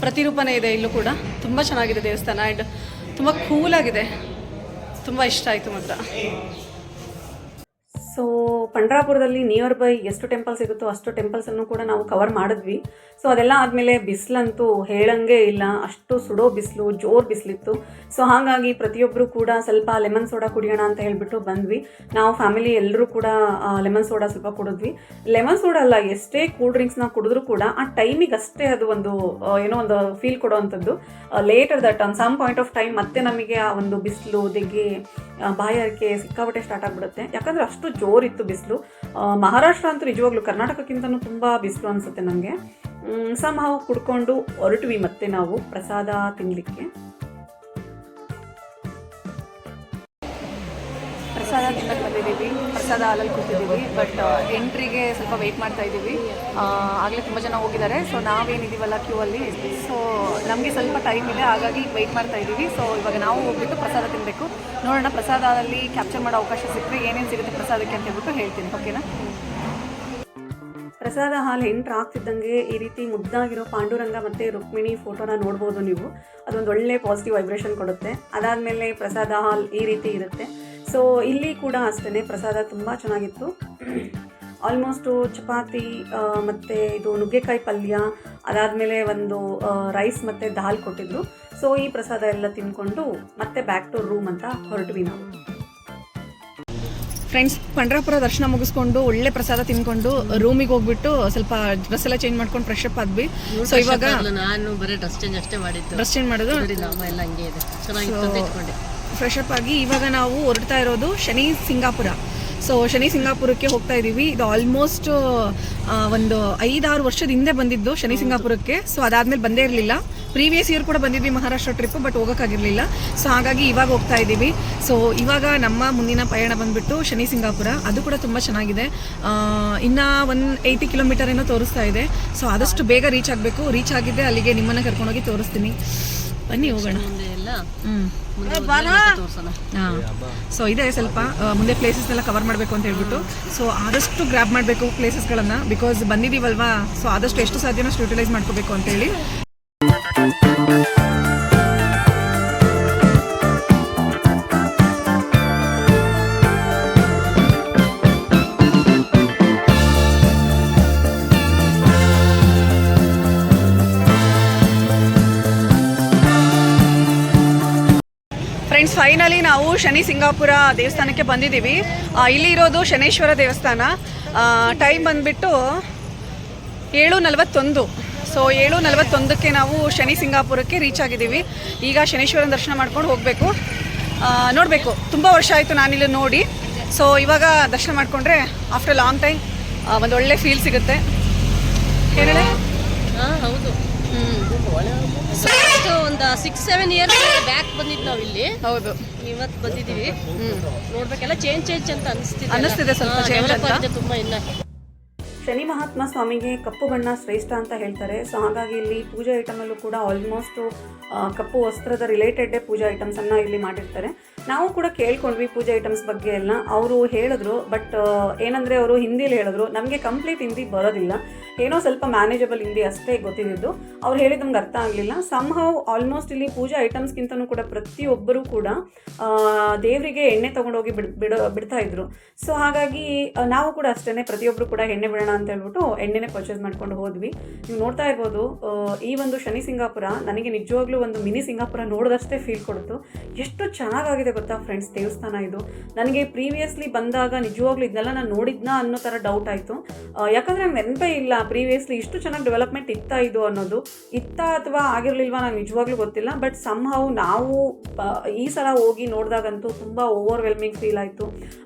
ಪ್ರತಿರೂಪನೇ ಇದೆ ಇಲ್ಲೂ ಕೂಡ. ತುಂಬ ಚೆನ್ನಾಗಿದೆ ದೇವಸ್ಥಾನ. ಆ್ಯಂಡ್ ತುಂಬ ಕೂಲಾಗಿದೆ. ತುಂಬ ಇಷ್ಟ ಆಯಿತು ಮಾತ್ರ. ಸೊ ಸೊ ಪಂಡ್ರಾಪುರದಲ್ಲಿ ನಿಯರ್ ಬೈ ಎಷ್ಟು ಟೆಂಪಲ್ಸ್ ಸಿಗುತ್ತೋ ಅಷ್ಟು ಟೆಂಪಲ್ಸನ್ನು ಕೂಡ ನಾವು ಕವರ್ ಮಾಡಿದ್ವಿ. ಸೊ ಅದೆಲ್ಲ ಆದಮೇಲೆ ಬಿಸಿಲಂತೂ ಹೇಳಂಗೆ ಇಲ್ಲ, ಅಷ್ಟು ಸುಡೋ ಬಿಸಿಲು, ಜೋರು ಬಿಸಿಲಿತ್ತು. ಸೊ ಹಾಗಾಗಿ ಪ್ರತಿಯೊಬ್ಬರು ಕೂಡ ಸ್ವಲ್ಪ ಲೆಮನ್ ಸೋಡಾ ಕುಡಿಯೋಣ ಅಂತ ಹೇಳಿಬಿಟ್ಟು ಬಂದ್ವಿ. ನಾವು ಫ್ಯಾಮಿಲಿ ಎಲ್ಲರೂ ಕೂಡ ಲೆಮನ್ ಸೋಡಾ ಸ್ವಲ್ಪ ಕುಡಿದ್ವಿ. ಲೆಮನ್ ಸೋಡಾ ಅಲ್ಲ, ಎಷ್ಟೇ ಕೂಲ್ ಡ್ರಿಂಕ್ಸ್ನ ಕುಡಿದ್ರೂ ಕೂಡ ಆ ಟೈಮಿಗೆ ಅಷ್ಟೇ ಅದು ಒಂದು ಏನೋ ಒಂದು ಫೀಲ್ ಕೊಡೋವಂಥದ್ದು. Later that on some point of time ಮತ್ತೆ ನಮಗೆ ಆ ಒಂದು ಬಿಸಿಲು, ದೆಗ್ಗೆ, ಬಾಯಾರಿಕೆ ಸಿಕ್ಕಾಪಟ್ಟೆ ಸ್ಟಾರ್ಟ್ ಆಗಿಬಿಡುತ್ತೆ. ಯಾಕಂದರೆ ಅಷ್ಟು ಜೋರಿತ್ತು ಬಿಸಿಲು. ಮಹಾರಾಷ್ಟ್ರ ಅಂತೂ ನಿಜವಾಗ್ಲೂ ಕರ್ನಾಟಕಕ್ಕಿಂತನೂ ತುಂಬ ಬಿಸಿಲು ಅನಿಸುತ್ತೆ ನನಗೆ. ಸಮ್ಹಾವ್ ಕುಡ್ಕೊಂಡು ಹೊರಟ್ವಿ ಮತ್ತೆ ನಾವು ಪ್ರಸಾದ ತಿನ್ನಲಿಕ್ಕೆ. ಪ್ರಸಾದ ತಿನ್ನಕ್ಕೆ ಬಂದಿದ್ದೀವಿ, ಪ್ರಸಾದ ಹಾಲಲ್ಲಿ ಕೂತಿದ್ದೀವಿ. ಬಟ್ ಎಂಟ್ರಿಗೆ ಸ್ವಲ್ಪ ವೆಯ್ಟ್ ಮಾಡ್ತಾ ಇದ್ದೀವಿ. ಆಗಲೇ ತುಂಬ ಜನ ಹೋಗಿದ್ದಾರೆ. ಸೊ ನಾವೇನಿದ್ದೀವಲ್ಲ ಕ್ಯೂ ಅಲ್ಲಿ, ಸೊ ನಮಗೆ ಸ್ವಲ್ಪ ಟೈಮ್ ಇದೆ, ಹಾಗಾಗಿ ವೆಯ್ಟ್ ಮಾಡ್ತಾ ಇದ್ದೀವಿ. ಸೊ ಇವಾಗ ನಾವು ಹೋಗ್ಬಿಟ್ಟು ಪ್ರಸಾದ ತಿನ್ನಬೇಕು. ನೋಡೋಣ ಪ್ರಸಾದದಲ್ಲಿ ಕ್ಯಾಪ್ಚರ್ ಮಾಡೋ ಅವಕಾಶ ಸಿಕ್ಕರೆ ಏನೇನು ಸಿಗುತ್ತೆ ಪ್ರಸಾದಕ್ಕೆ ಅಂತ ಹೇಳ್ಬಿಟ್ಟು ಹೇಳ್ತೀನಿ. ಓಕೆನಾ? ಪ್ರಸಾದ ಹಾಲು ಎಂಟ್ರ್ ಆಗ್ತಿದ್ದಂಗೆ ಈ ರೀತಿ ಮುದ್ದಾಗಿರೋ ಪಾಂಡುರಂಗ ಮತ್ತು ರುಕ್ಮಿಣಿ ಫೋಟೋನ ನೋಡ್ಬೋದು ನೀವು. ಅದೊಂದು ಒಳ್ಳೆ ಪಾಸಿಟಿವ್ ವೈಬ್ರೇಷನ್ ಕೊಡುತ್ತೆ. ಅದಾದಮೇಲೆ ಪ್ರಸಾದ ಹಾಲ್ ಈ ರೀತಿ ಇರುತ್ತೆ. ಸೊ ಇಲ್ಲಿ ಕೂಡ ಅಷ್ಟೇ ಪ್ರಸಾದ ತುಂಬ ಚೆನ್ನಾಗಿತ್ತು. ಆಲ್ಮೋಸ್ಟು ಚಪಾತಿ ಮತ್ತು ಇದು ನುಗ್ಗೆಕಾಯಿ ಪಲ್ಯ, ಅದಾದಮೇಲೆ ಒಂದು ರೈಸ್ ಮತ್ತು ದಾಲ್ ಕೊಟ್ಟಿದ್ರು. ಸೊ ಈ ಪ್ರಸಾದ ಎಲ್ಲ ತಿಂದ್ಕೊಂಡು ಮತ್ತೆ ಬ್ಯಾಕ್ ಟು ರೂಮ್ ಅಂತ ಹೊರಟ್ವಿ ನಾವು. ಫ್ರೆಂಡ್ಸ್, ಪಂಡ್ರಾಪುರ ದರ್ಶನ ಮುಗಿಸ್ಕೊಂಡು ಒಳ್ಳೆ ಪ್ರಸಾದ ತಿನ್ಕೊಂಡು ರೂಮಿಗೆ ಹೋಗ್ಬಿಟ್ಟು ಸ್ವಲ್ಪ ಡ್ರೆಸ್ ಎಲ್ಲ ಚೇಂಜ್ ಮಾಡ್ಕೊಂಡು ಫ್ರೆಶ್ ಅಪ್ ಆದ್ವಿ. ಸೊ ಇವಾಗ ನಾನು ಬರೀ ಡ್ರೆಸ್ ಚೇಂಜ್ ಅಷ್ಟೇ ಮಾಡಿದ್ದು. ಡ್ರೆಸ್ ಚೇಂಜ್ ಮಾಡೋದು ನಾಮ ಎಲ್ಲ ಹಂಗೆ ಇದೆ, ಚೆನ್ನಾಗಿತ್ತು ಅಂತ ಇಟ್ಕೊಂಡೆ. ಫ್ರೆಶ್ ಅಪ್ ಆಗಿ ಇವಾಗ ನಾವು ಹೊರಡ್ತಾ ಇರೋದು ಶನಿ ಸಿಂಗಾಪುರ. ಸೊ ಶನಿ ಸಿಂಗಾಪುರಕ್ಕೆ ಹೋಗ್ತಾ ಇದ್ದೀವಿ. ಇದು ಆಲ್ಮೋಸ್ಟ್ ಒಂದು 5-6 ವರ್ಷದ ಹಿಂದೆ ಬಂದಿದ್ದು ಶನಿ ಸಿಂಗಾಪುರಕ್ಕೆ. ಸೊ ಅದಾದ್ಮೇಲೆ ಬಂದೇ ಇರಲಿಲ್ಲ. ಪ್ರೀವಿಯಸ್ ಇಯರ್ ಕೂಡ ಬಂದಿದ್ವಿ ಮಹಾರಾಷ್ಟ್ರ ಟ್ರಿಪ್, ಬಟ್ ಹೋಗೋಕ್ಕಾಗಿರಲಿಲ್ಲ. ಸೊ ಹಾಗಾಗಿ ಇವಾಗ ಹೋಗ್ತಾ ಇದ್ದೀವಿ. ಸೊ ಇವಾಗ ನಮ್ಮ ಮುಂದಿನ ಪಯಣ ಬಂದುಬಿಟ್ಟು ಶನಿ ಸಿಂಗಾಪುರ. ಅದು ಕೂಡ ತುಂಬ ಚೆನ್ನಾಗಿದೆ. ಇನ್ನು 180 ಕಿಲೋಮೀಟರ್ ಏನೋ ತೋರಿಸ್ತಾ ಇದೆ. ಸೊ ಆದಷ್ಟು ಬೇಗ ರೀಚ್ ಆಗಬೇಕು. ರೀಚ್ ಆಗಿದ್ದೆ ಅಲ್ಲಿಗೆ ನಿಮ್ಮನ್ನು ಕರ್ಕೊಂಡೋಗಿ ತೋರಿಸ್ತೀನಿ. ಬನ್ನಿ ಹೋಗೋಣ. ಹಾಂ, ಸೊ ಇದೆ ಸ್ವಲ್ಪ ಮುಂದೆ ಪ್ಲೇಸಸ್ನೆಲ್ಲ ಕವರ್ ಮಾಡಬೇಕು ಅಂತ ಹೇಳ್ಬಿಟ್ಟು. ಸೊ ಆದಷ್ಟು ಗ್ರ್ಯಾಬ್ ಮಾಡಬೇಕು ಪ್ಲೇಸಸ್ಗಳನ್ನು, ಬಿಕಾಸ್ ಬಂದಿದ್ದೀವಲ್ವಾ. ಸೊ ಆದಷ್ಟು ಎಷ್ಟು ಸಾಧ್ಯನೋ ಅಷ್ಟು ಯುಟಿಲೈಸ್ ಮಾಡ್ಕೋಬೇಕು ಅಂತೇಳಿ. ಫ್ರೆಂಡ್ಸ್, ಫೈನಲಿ ನಾವು ಶನಿ ಸಿಂಗಾಪುರ ದೇವಸ್ಥಾನಕ್ಕೆ ಬಂದಿದ್ದೀವಿ. ಇಲ್ಲಿ ಇರೋದು ಶನೇಶ್ವರ ದೇವಸ್ಥಾನ. ಟೈಮ್ ಬಂದುಬಿಟ್ಟು 7:41. ಸೊ 7:41ಕ್ಕೆ ನಾವು ಶನಿ ಸಿಂಗಾಪುರಕ್ಕೆ ರೀಚ್ ಆಗಿದ್ದೀವಿ. ಈಗ ಶನೇಶ್ವರನ ದರ್ಶನ ಮಾಡ್ಕೊಂಡು ಹೋಗಬೇಕು. ನೋಡಬೇಕು, ತುಂಬ ವರ್ಷ ಆಯಿತು ನಾನಿಲ್ಲಿ ನೋಡಿ. ಸೊ ಇವಾಗ ದರ್ಶನ ಮಾಡಿಕೊಂಡ್ರೆ ಆಫ್ಟರ್ ಲಾಂಗ್ ಟೈಮ್ ಒಂದು ಒಳ್ಳೆ ಫೀಲ್ ಸಿಗುತ್ತೆ. ಹೇಳಿ. ಹಾಂ, ಹೌದು. ಒಂದು 6-7 ಇಯರ್ಸ್ ಬ್ಯಾಕ್ ಬಂದಿದ್ದು ನಾವು ಇಲ್ಲಿ. ಹೌದು, ಇವತ್ತು ಬಂದಿದ್ದೀವಿ. ನೋಡ್ಬೇಕೆಲ್ಲ ಚೇಂಜ್ ಅಂತ ಅನಿಸ್ತಿದೆ ಸ್ವಲ್ಪ ಚೇಂಜ್ ಅಂತ. ತುಂಬ ಇಲ್ಲ. ಶನಿ ಮಹಾತ್ಮ ಸ್ವಾಮಿಗೆ ಕಪ್ಪು ಬಣ್ಣ ಶ್ರೇಷ್ಠ ಅಂತ ಹೇಳ್ತಾರೆ. ಸೊ ಹಾಗಾಗಿ ಇಲ್ಲಿ ಪೂಜಾ ಐಟಮಲ್ಲೂ ಕೂಡ ಆಲ್ಮೋಸ್ಟು ಕಪ್ಪು ವಸ್ತ್ರದ ರಿಲೇಟೆಡ್ಡೇ ಪೂಜಾ ಐಟಮ್ಸನ್ನು ಇಲ್ಲಿ ಮಾಡಿರ್ತಾರೆ. ನಾವು ಕೂಡ ಕೇಳ್ಕೊಂಡ್ವಿ ಪೂಜಾ ಐಟಮ್ಸ್ ಬಗ್ಗೆ ಎಲ್ಲ. ಅವರು ಹೇಳಿದ್ರು, ಬಟ್ ಏನಂದರೆ ಅವರು ಹಿಂದಿಯಲ್ಲಿ ಹೇಳಿದ್ರು. ನಮಗೆ ಕಂಪ್ಲೀಟ್ ಹಿಂದಿ ಬರೋದಿಲ್ಲ, ಏನೋ ಸ್ವಲ್ಪ ಮ್ಯಾನೇಜಬಲ್ ಹಿಂದಿ ಅಷ್ಟೇ ಗೊತ್ತಿದ್ದು. ಅವ್ರು ಹೇಳಿದ್ದು ನಮ್ಗೆ ಅರ್ಥ ಆಗಲಿಲ್ಲ. ಸಮ್ಹಾವ್ ಆಲ್ಮೋಸ್ಟ್ ಇಲ್ಲಿ ಪೂಜಾ ಐಟಮ್ಸ್ಗಿಂತನೂ ಕೂಡ ಪ್ರತಿಯೊಬ್ಬರು ಕೂಡ ದೇವರಿಗೆ ಎಣ್ಣೆ ತೊಗೊಂಡೋಗಿ ಬಿಡ್ತಾ ಇದ್ರು. ಸೊ ಹಾಗಾಗಿ ನಾವು ಕೂಡ ಅಷ್ಟೇ ಪ್ರತಿಯೊಬ್ಬರು ಕೂಡ ಎಣ್ಣೆ ಬಿಡೋಣ ಅಂತ ಹೇಳ್ಬಿಟ್ಟು ಎಣ್ಣೆನೇ ಪರ್ಚೇಸ್ ಮಾಡ್ಕೊಂಡು ಹೋದ್ವಿ. ನೀವು ನೋಡ್ತಾ ಇರ್ಬೋದು, ಈ ಒಂದು ಶನಿ ಸಿಂಗಾಪುರ ನನಗೆ ನಿಜವಾಗ್ಲೂ ಒಂದು ಮಿನಿ ಸಿಂಗಾಪುರ ನೋಡಿದಷ್ಟೇ ಫೀಲ್ ಕೊಡ್ತು. ಎಷ್ಟು ಚೆನ್ನಾಗಾಗಿದೆ ಗೊತ್ತಾ ಫ್ರೆಂಡ್ಸ್ ದೇವಸ್ಥಾನ ಇದು. ನನಗೆ ಪ್ರೀವಿಯಸ್ಲಿ ಬಂದಾಗ ನಿಜವಾಗ್ಲೂ ಇದನ್ನೆಲ್ಲ ನಾನು ನೋಡಿದ್ನಾ ಅನ್ನೋ ಥರ ಡೌಟ್ ಆಯಿತು. ಯಾಕಂದರೆ ನಂಗೆ ನೆನಪೇ ಇಲ್ಲ ಪ್ರೀವಿಯಸ್ಲಿ ಇಷ್ಟು ಚೆನ್ನಾಗಿ ಡೆವಲಪ್ಮೆಂಟ್ ಇದು ಅನ್ನೋದು. ಅಥವಾ ಆಗಿರಲಿಲ್ವಾ ನಂಗೆ ನಿಜವಾಗ್ಲೂ ಗೊತ್ತಿಲ್ಲ. ಬಟ್ ಸಮ್ಹಾವ್ ನಾವು ಈ ಸಲ ಹೋಗಿ ನೋಡಿದಾಗಂತೂ ತುಂಬ ಓವರ್ವೆಲ್ಮಿಂಗ್ ಫೀಲ್ ಆಯಿತು.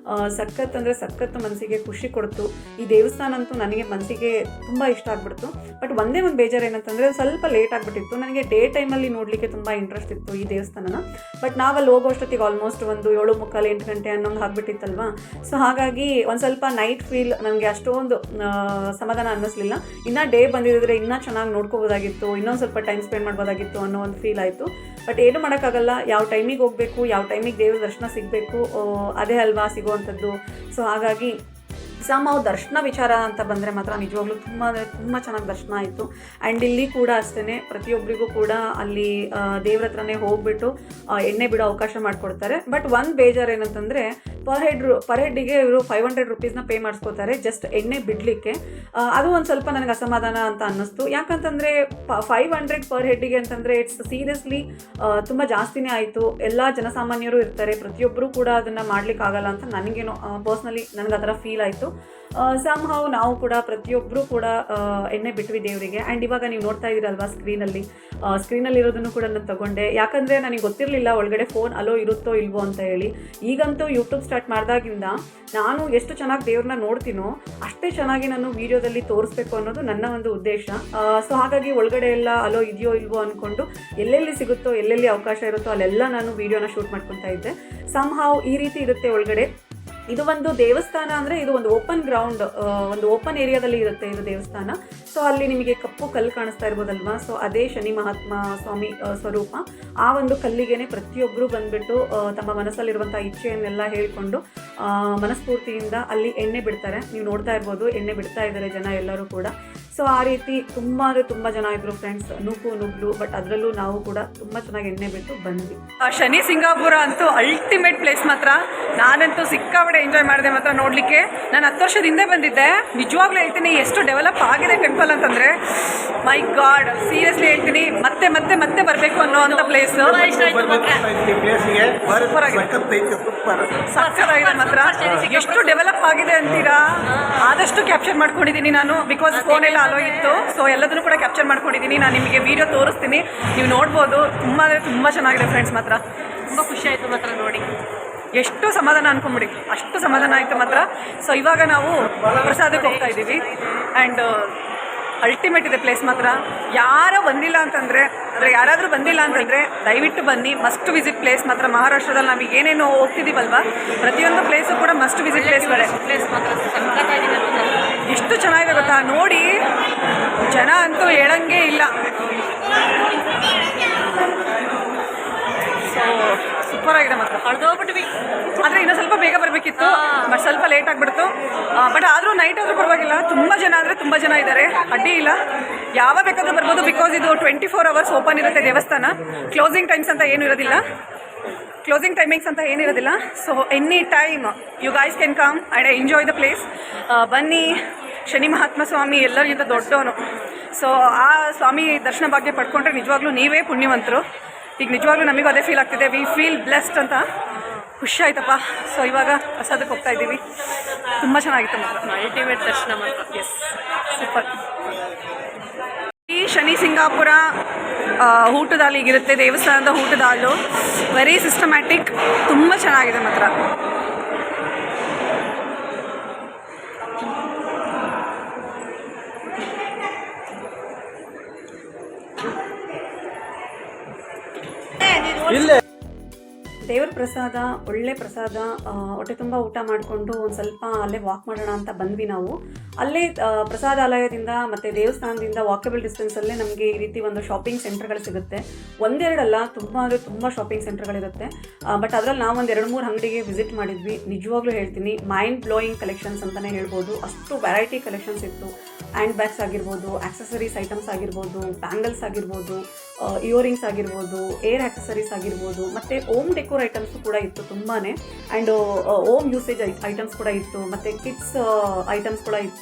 ಸಖತ್ ಅಂದರೆ ಸಖತ್ತು ಮನಸ್ಸಿಗೆ ಖುಷಿ ಕೊಡ್ತು. ಈ ದೇವಸ್ಥಾನ ಅಂತೂ ನನಗೆ ಮನಸ್ಸಿಗೆ ತುಂಬ ಇಷ್ಟ ಆಗ್ಬಿಡ್ತು. ಬಟ್ ಒಂದೇ ಒಂದು ಬೇಜಾರು ಏನಂತಂದರೆ ಸ್ವಲ್ಪ ಲೇಟ್ ಆಗಿಬಿಟ್ಟಿತ್ತು. ನನಗೆ ಡೇ ಟೈಮಲ್ಲಿ ನೋಡಲಿಕ್ಕೆ ತುಂಬ ಇಂಟ್ರೆಸ್ಟ್ ಇತ್ತು ಈ ದೇವಸ್ಥಾನನ. ಬಟ್ ನಾವಲ್ಲಿ ಹೋಗೋಷ್ಟೊತ್ತಿಗೆ ಆಲ್ಮೋಸ್ಟ್ ಒಂದು 7:45-8 ಗಂಟೆ ಅನ್ನೋಂಗೆ ಆಗಿಬಿಟ್ಟಿತ್ತಲ್ವಾ. ಸೊ ಹಾಗಾಗಿ ಒಂದು ಸ್ವಲ್ಪ ನೈಟ್ ಫೀಲ್ ನನಗೆ ಅಷ್ಟೊಂದು ಸಮಾಧಾನ ಅನ್ನಿಸ್ಲಿಲ್ಲ. ಇನ್ನೂ ಡೇ ಬಂದಿದ್ದರೆ ಇನ್ನೂ ಚೆನ್ನಾಗಿ ನೋಡ್ಕೋಬೋದಾಗಿತ್ತು, ಇನ್ನೊಂದು ಸ್ವಲ್ಪ ಟೈಮ್ ಸ್ಪೆಂಡ್ ಮಾಡ್ಬೋದಾಗಿತ್ತು ಅನ್ನೋ ಒಂದು ಫೀಲ್ ಆಯಿತು. ಬಟ್ ಏನು ಮಾಡೋಕ್ಕಾಗಲ್ಲ, ಯಾವ ಟೈಮಿಗೆ ಹೋಗಬೇಕು, ಯಾವ ಟೈಮಿಗೆ ದೇವ್ರ ದರ್ಶನ ಸಿಗಬೇಕು, ಅದೇ ಅಲ್ವಾ ಸಿಗುವಂಥದ್ದು. ಸೊ ಹಾಗಾಗಿ ಸಮ್ ದರ್ಶನ ವಿಚಾರ ಅಂತ ಬಂದರೆ ಮಾತ್ರ ನಿಜವಾಗ್ಲೂ ತುಂಬ ಅಂದರೆ ತುಂಬ ಚೆನ್ನಾಗಿ ದರ್ಶನ ಆಯಿತು. ಆ್ಯಂಡ್ ಇಲ್ಲಿ ಕೂಡ ಅಷ್ಟೇ ಪ್ರತಿಯೊಬ್ಬರಿಗೂ ಕೂಡ ಅಲ್ಲಿ ದೇವ್ರ ಹತ್ರನೇ ಹೋಗ್ಬಿಟ್ಟು ಎಣ್ಣೆ ಬಿಡೋ ಅವಕಾಶ ಮಾಡಿಕೊಡ್ತಾರೆ. ಬಟ್ ಒಂದು ಬೇಜಾರು ಏನಂತಂದರೆ ಪರ್ ಹೆಡ್ಡಿಗೆ ಇವರು 500 ರುಪೀಸ್ನ ಪೇ ಮಾಡಿಸ್ಕೋತಾರೆ ಜಸ್ಟ್ ಎಣ್ಣೆ ಬಿಡಲಿಕ್ಕೆ. ಅದು ಒಂದು ಸ್ವಲ್ಪ ನನಗೆ ಅಸಮಾಧಾನ ಅಂತ ಅನ್ನಿಸ್ತು. ಯಾಕಂತಂದರೆ 500 ಪರ್ ಹೆಡ್ಡಿಗೆ ಅಂತಂದರೆ ಇಟ್ಸ್ ಸೀರಿಯಸ್ಲಿ ತುಂಬ ಜಾಸ್ತಿನೇ ಆಯಿತು. ಎಲ್ಲ ಜನಸಾಮಾನ್ಯರು ಇರ್ತಾರೆ, ಪ್ರತಿಯೊಬ್ಬರು ಕೂಡ ಅದನ್ನು ಮಾಡಲಿಕ್ಕಾಗಲ್ಲ ಅಂತ ನನಗೇನೋ ಪರ್ಸ್ನಲಿ ನನಗೆ ಆ ಥರ ಫೀಲ್ ಆಯಿತು. ಸಮ್ಹೌ ನಾವು ಕೂಡ ಪ್ರತಿಯೊಬ್ಬರು ಕೂಡ ಎಣ್ಣೆ ಬಿಟ್ವಿ ದೇವರಿಗೆ. ಆ್ಯಂಡ್ ಇವಾಗ ನೀವು ನೋಡ್ತಾ ಇದ್ದೀರಲ್ವಾ ಸ್ಕ್ರೀನಲ್ಲಿ ಇರೋದನ್ನು ಕೂಡ ನಾನು ತೊಗೊಂಡೆ. ಯಾಕಂದರೆ ನನಗೆ ಗೊತ್ತಿರಲಿಲ್ಲ ಒಳಗಡೆ ಫೋನ್ ಅಲೋ ಇರುತ್ತೋ ಇಲ್ವೋ ಅಂತ ಹೇಳಿ. ಈಗಂತೂ ಯೂಟ್ಯೂಬ್ ಸ್ಟಾರ್ಟ್ ಮಾಡಿದಾಗಿಂದ ನಾನು ಎಷ್ಟು ಚೆನ್ನಾಗಿ ದೇವ್ರನ್ನ ನೋಡ್ತೀನೋ ಅಷ್ಟೇ ಚೆನ್ನಾಗಿ ನಾನು ವೀಡಿಯೋದಲ್ಲಿ ತೋರಿಸ್ಬೇಕು ಅನ್ನೋದು ನನ್ನ ಒಂದು ಉದ್ದೇಶ. ಸೊ ಹಾಗಾಗಿ ಒಳಗಡೆ ಎಲ್ಲ ಅಲೋ ಇದೆಯೋ ಇಲ್ವೋ ಅಂದ್ಕೊಂಡು ಎಲ್ಲೆಲ್ಲಿ ಸಿಗುತ್ತೋ ಎಲ್ಲೆಲ್ಲಿ ಅವಕಾಶ ಇರುತ್ತೋ ಅಲ್ಲೆಲ್ಲ ನಾನು ವೀಡಿಯೋನ ಶೂಟ್ ಮಾಡ್ಕೊತಾ ಇದ್ದೆ. ಸಮ್ಹೌ ಈ ರೀತಿ ಇರುತ್ತೆ ಒಳಗಡೆ. ಇದು ಒಂದು ದೇವಸ್ಥಾನ ಅಂದರೆ ಇದು ಒಂದು ಓಪನ್ ಗ್ರೌಂಡ್, ಒಂದು ಓಪನ್ ಏರಿಯಾದಲ್ಲಿ ಇರುತ್ತೆ ಇದು ದೇವಸ್ಥಾನ. ಸೊ ಅಲ್ಲಿ ನಿಮಗೆ ಕಪ್ಪು ಕಲ್ಲು ಕಾಣಿಸ್ತಾ ಇರ್ಬೋದಲ್ವಾ, ಸೊ ಅದೇ ಶನಿ ಮಹಾತ್ಮ ಸ್ವಾಮಿ ಸ್ವರೂಪ. ಆ ಒಂದು ಕಲ್ಲಿಗೆ ಪ್ರತಿಯೊಬ್ಬರು ಬಂದುಬಿಟ್ಟು ತಮ್ಮ ಮನಸ್ಸಲ್ಲಿರುವಂಥ ಇಚ್ಛೆಯನ್ನೆಲ್ಲ ಹೇಳಿಕೊಂಡು ಮನಸ್ಫೂರ್ತಿಯಿಂದ ಅಲ್ಲಿ ಎಣ್ಣೆ ಬಿಡ್ತಾರೆ. ನೀವು ನೋಡ್ತಾ ಇರ್ಬೋದು ಎಣ್ಣೆ ಬಿಡ್ತಾ ಇದ್ದಾರೆ ಜನ ಎಲ್ಲರೂ ಕೂಡ. ಸೊ ಆ ರೀತಿ ತುಂಬ ಅಂದರೆ ತುಂಬ ಜನ ಇದ್ದರು ಫ್ರೆಂಡ್ಸ್, ನುಗ್ಲು. ಬಟ್ ಅದರಲ್ಲೂ ನಾವು ಕೂಡ ತುಂಬ ಚೆನ್ನಾಗಿ ಎಣ್ಣೆ ಬಿಟ್ಟು ಬಂದ್ವಿ. ಶನಿ ಸಿಂಗಾಪುರ ಅಂತೂ ಅಲ್ಟಿಮೇಟ್ ಪ್ಲೇಸ್ ಮಾತ್ರ. ನಾನಂತೂ ಸಿಕ್ಕಾಪಟ್ಟೆ ಎಂಜಾಯ್ ಮಾಡಿದೆ ಮಾತ್ರ ನೋಡಲಿಕ್ಕೆ. ನಾನು 10 ವರ್ಷದ ಹಿಂದೆ ಬಂದಿದ್ದೆ. ನಿಜವಾಗ್ಲೂ ಹೇಳ್ತೀನಿ ಎಷ್ಟು ಡೆವಲಪ್ ಆಗಿದೆ ಟೆಂಪಲ್ ಅಂತಂದರೆ ಮೈ ಗಾಡ್, ಸೀರಿಯಸ್ಲಿ ಹೇಳ್ತೀನಿ ಮತ್ತೆ ಮತ್ತೆ ಮತ್ತೆ ಬರಬೇಕು ಅನ್ನೋವಂಥ ಪ್ಲೇಸ್. ಸಕ್ಕತ್ತಾಗಿದೆ ಮಾತ್ರ. ಎಷ್ಟು ಡೆವಲಪ್ ಆಗಿದೆ ಅಂತೀರಾ, ಆದಷ್ಟು ಕ್ಯಾಪ್ಚರ್ ಮಾಡ್ಕೊಂಡಿದ್ದೀನಿ ನಾನು. ಬಿಕಾಸ್ ಫೋನ್ ಎಲ್ಲ ಅಲೋ ಇತ್ತು, ಸೊ ಎಲ್ಲದನ್ನು ಕೂಡ ಕ್ಯಾಪ್ಚರ್ ಮಾಡ್ಕೊಂಡಿದ್ದೀನಿ. ನಾನು ನಿಮಗೆ ವಿಡಿಯೋ ತೋರಿಸ್ತೀನಿ, ನೀವು ನೋಡ್ಬೋದು. ತುಂಬ ಅಂದರೆ ತುಂಬ ಚೆನ್ನಾಗಿದೆ ಫ್ರೆಂಡ್ಸ್ ಮಾತ್ರ. ತುಂಬ ಖುಷಿ ಆಯಿತು ಮಾತ್ರ ನೋಡಿ. ಎಷ್ಟು ಸಮಾಧಾನ ಅನ್ಕೊಂಬಿಡಿ, ಅಷ್ಟು ಸಮಾಧಾನ ಆಯಿತು ಮಾತ್ರ. ಸೊ ಇವಾಗ ನಾವು ಪ್ರಸಾದಕ್ಕೆ ಹೋಗ್ತಾ ಇದ್ದೀವಿ. ಆ್ಯಂಡ್ ಅಲ್ಟಿಮೇಟ್ ಇದೆ ಪ್ಲೇಸ್ ಮಾತ್ರ. ಯಾರೋ ಬಂದಿಲ್ಲ ಅಂತಂದರೆ, ಅಂದರೆ ಯಾರಾದರೂ ಬಂದಿಲ್ಲ ಅಂತಂದರೆ ದಯವಿಟ್ಟು ಬನ್ನಿ. ಮಸ್ಟ್ ವಿಸಿಟ್ ಪ್ಲೇಸ್ ಮಾತ್ರ. ಮಹಾರಾಷ್ಟ್ರದಲ್ಲಿ ನಾವು ಏನೇನು ಹೋಗ್ತಿದ್ದೀವಲ್ವ, ಪ್ರತಿಯೊಂದು ಪ್ಲೇಸು ಕೂಡ ಮಸ್ಟ್ ವಿಸಿಟ್ ಪ್ಲೇಸ್ಗಳೇ. ಪ್ಲೇಸ್ ಮಾತ್ರ ಸಕ್ಕತ್ತಾಗಿದೆ. ಎಷ್ಟು ಚೆನ್ನಾಗಿದೆ ಗೊತ್ತಾ ನೋಡಿ, ಜನ ಅಂತೂ ಹೇಳಂಗೆ ಇಲ್ಲ. ಸೊ ಸೂಪರ್ ಆಗಿದೆ ಮಾತ್ರ. ಹೊಡೆದೋಗ್ಬಿಟ್ವಿ. ಆದರೆ ಇನ್ನೂ ಸ್ವಲ್ಪ ಬೇಗ ಬರಬೇಕಿತ್ತು, ಬಟ್ ಸ್ವಲ್ಪ ಲೇಟ್ ಆಗಿಬಿಡ್ತು. ಬಟ್ ಆದರೂ ನೈಟ್ ಆದರೂ ಪರವಾಗಿಲ್ಲ. ತುಂಬ ಜನ ಅಂದರೆ ತುಂಬ ಜನ ಇದ್ದಾರೆ, ಅಡ್ಡಿ ಇಲ್ಲ. ಯಾವಾಗ ಬೇಕಾದರೂ ಬರ್ಬೋದು. ಬಿಕಾಸ್ ಇದು 24 hours ಓಪನ್ ಇರುತ್ತೆ ದೇವಸ್ಥಾನ. ಕ್ಲೋಸಿಂಗ್ ಟೈಮ್ಸ್ ಅಂತ ಏನೂ ಇರೋದಿಲ್ಲ. So any time you guys can come and enjoy the place. ಬನ್ನಿ. ಶನಿ ಮಹಾತ್ಮ ಸ್ವಾಮಿ ಎಲ್ಲರಿಗಿಂತ ದೊಡ್ಡವನು. ಸೊ ಆ ಸ್ವಾಮಿ ದರ್ಶನ ಭಾಗ್ಯ ಪಡ್ಕೊಂಡ್ರೆ ನಿಜವಾಗ್ಲೂ ನೀವೇ ಪುಣ್ಯವಂತರು. ಈಗ ನಿಜವಾಗ್ಲೂ ನಮಗೂ ಅದೇ ಫೀಲ್ ಆಗ್ತಿದೆ. ವಿ ಫೀಲ್ ಬ್ಲೆಸ್ಡ್ ಅಂತ. ಖುಷಿ ಆಯ್ತಪ್ಪ. ಸೊ ಇವಾಗ ಪ್ರಸಾದಕ್ಕೆ ಹೋಗ್ತಾ ಇದ್ದೀವಿ. ತುಂಬ ಚೆನ್ನಾಗಿತ್ತು ಮಾತ್ರ. ಅಲ್ಟಿಮೇಟ್ ದರ್ಶನ ಮಾತ್ರ. Yes, super. ಈ ಶನಿ ಸಿಂಗಾಪುರ ಊಟದ ಹಾಲು ಹೀಗಿರುತ್ತೆ, ದೇವಸ್ಥಾನದ ಊಟದ ಹಾಲು ವೆರಿ ಸಿಸ್ಟಮ್ಯಾಟಿಕ್, ತುಂಬ ಚೆನ್ನಾಗಿದೆ ಮಾತ್ರ. ದೇವ್ರ ಪ್ರಸಾದ, ಒಳ್ಳೆ ಪ್ರಸಾದ. ಹೊಟ್ಟೆ ತುಂಬ ಊಟ ಮಾಡಿಕೊಂಡು ಒಂದು ಸ್ವಲ್ಪ ಅಲ್ಲೇ ವಾಕ್ ಮಾಡೋಣ ಅಂತ ಬಂದ್ವಿ ನಾವು. ಅಲ್ಲೇ ಪ್ರಸಾದಾಲಯದಿಂದ ಮತ್ತು ದೇವಸ್ಥಾನದಿಂದ ವಾಕಬಲ್ ಡಿಸ್ಟೆನ್ಸಲ್ಲೇ ನಮಗೆ ಈ ರೀತಿ ಒಂದು ಶಾಪಿಂಗ್ ಸೆಂಟರ್ಗಳು ಸಿಗುತ್ತೆ. ಒಂದೆರಡಲ್ಲ, ತುಂಬ ಅಂದರೆ ತುಂಬ ಶಾಪಿಂಗ್ ಸೆಂಟರ್ಗಳಿರುತ್ತೆ. ಬಟ್ ಅದರಲ್ಲಿ ನಾವು ಒಂದು 2-3 ಅಂಗಡಿಗೆ ವಿಸಿಟ್ ಮಾಡಿದ್ವಿ. ನಿಜವಾಗ್ಲೂ ಹೇಳ್ತೀನಿ, ಮೈಂಡ್ ಬ್ಲೋಯಿಂಗ್ ಕಲೆಕ್ಷನ್ಸ್ ಅಂತಲೇ ಹೇಳ್ಬೋದು. ಅಷ್ಟು ವೆರೈಟಿ ಕಲೆಕ್ಷನ್ಸ್ ಇತ್ತು. ಹ್ಯಾಂಡ್ ಬ್ಯಾಗ್ಸ್ ಆಗಿರ್ಬೋದು, ಆಕ್ಸೆಸರೀಸ್ ಐಟಮ್ಸ್ ಆಗಿರ್ಬೋದು, ಬ್ಯಾಂಗಲ್ಸ್ ಆಗಿರ್ಬೋದು, ಇಯರಿಂಗ್ಸ್ ಆಗಿರ್ಬೋದು, ಏರ್ ಆಕ್ಸೆಸರೀಸ್ ಆಗಿರ್ಬೋದು, ಮತ್ತು ಓಮ್ ಡೆಕೋರ್ ಐಟಮ್ಸು ಕೂಡ ಇತ್ತು ತುಂಬಾ. ಆ್ಯಂಡ್ ಓಮ್ ಯೂಸೇಜ್ ಐಟಮ್ಸ್ ಕೂಡ ಇತ್ತು, ಮತ್ತು ಕಿಡ್ಸ್ ಐಟಮ್ಸ್ ಕೂಡ ಇತ್ತು.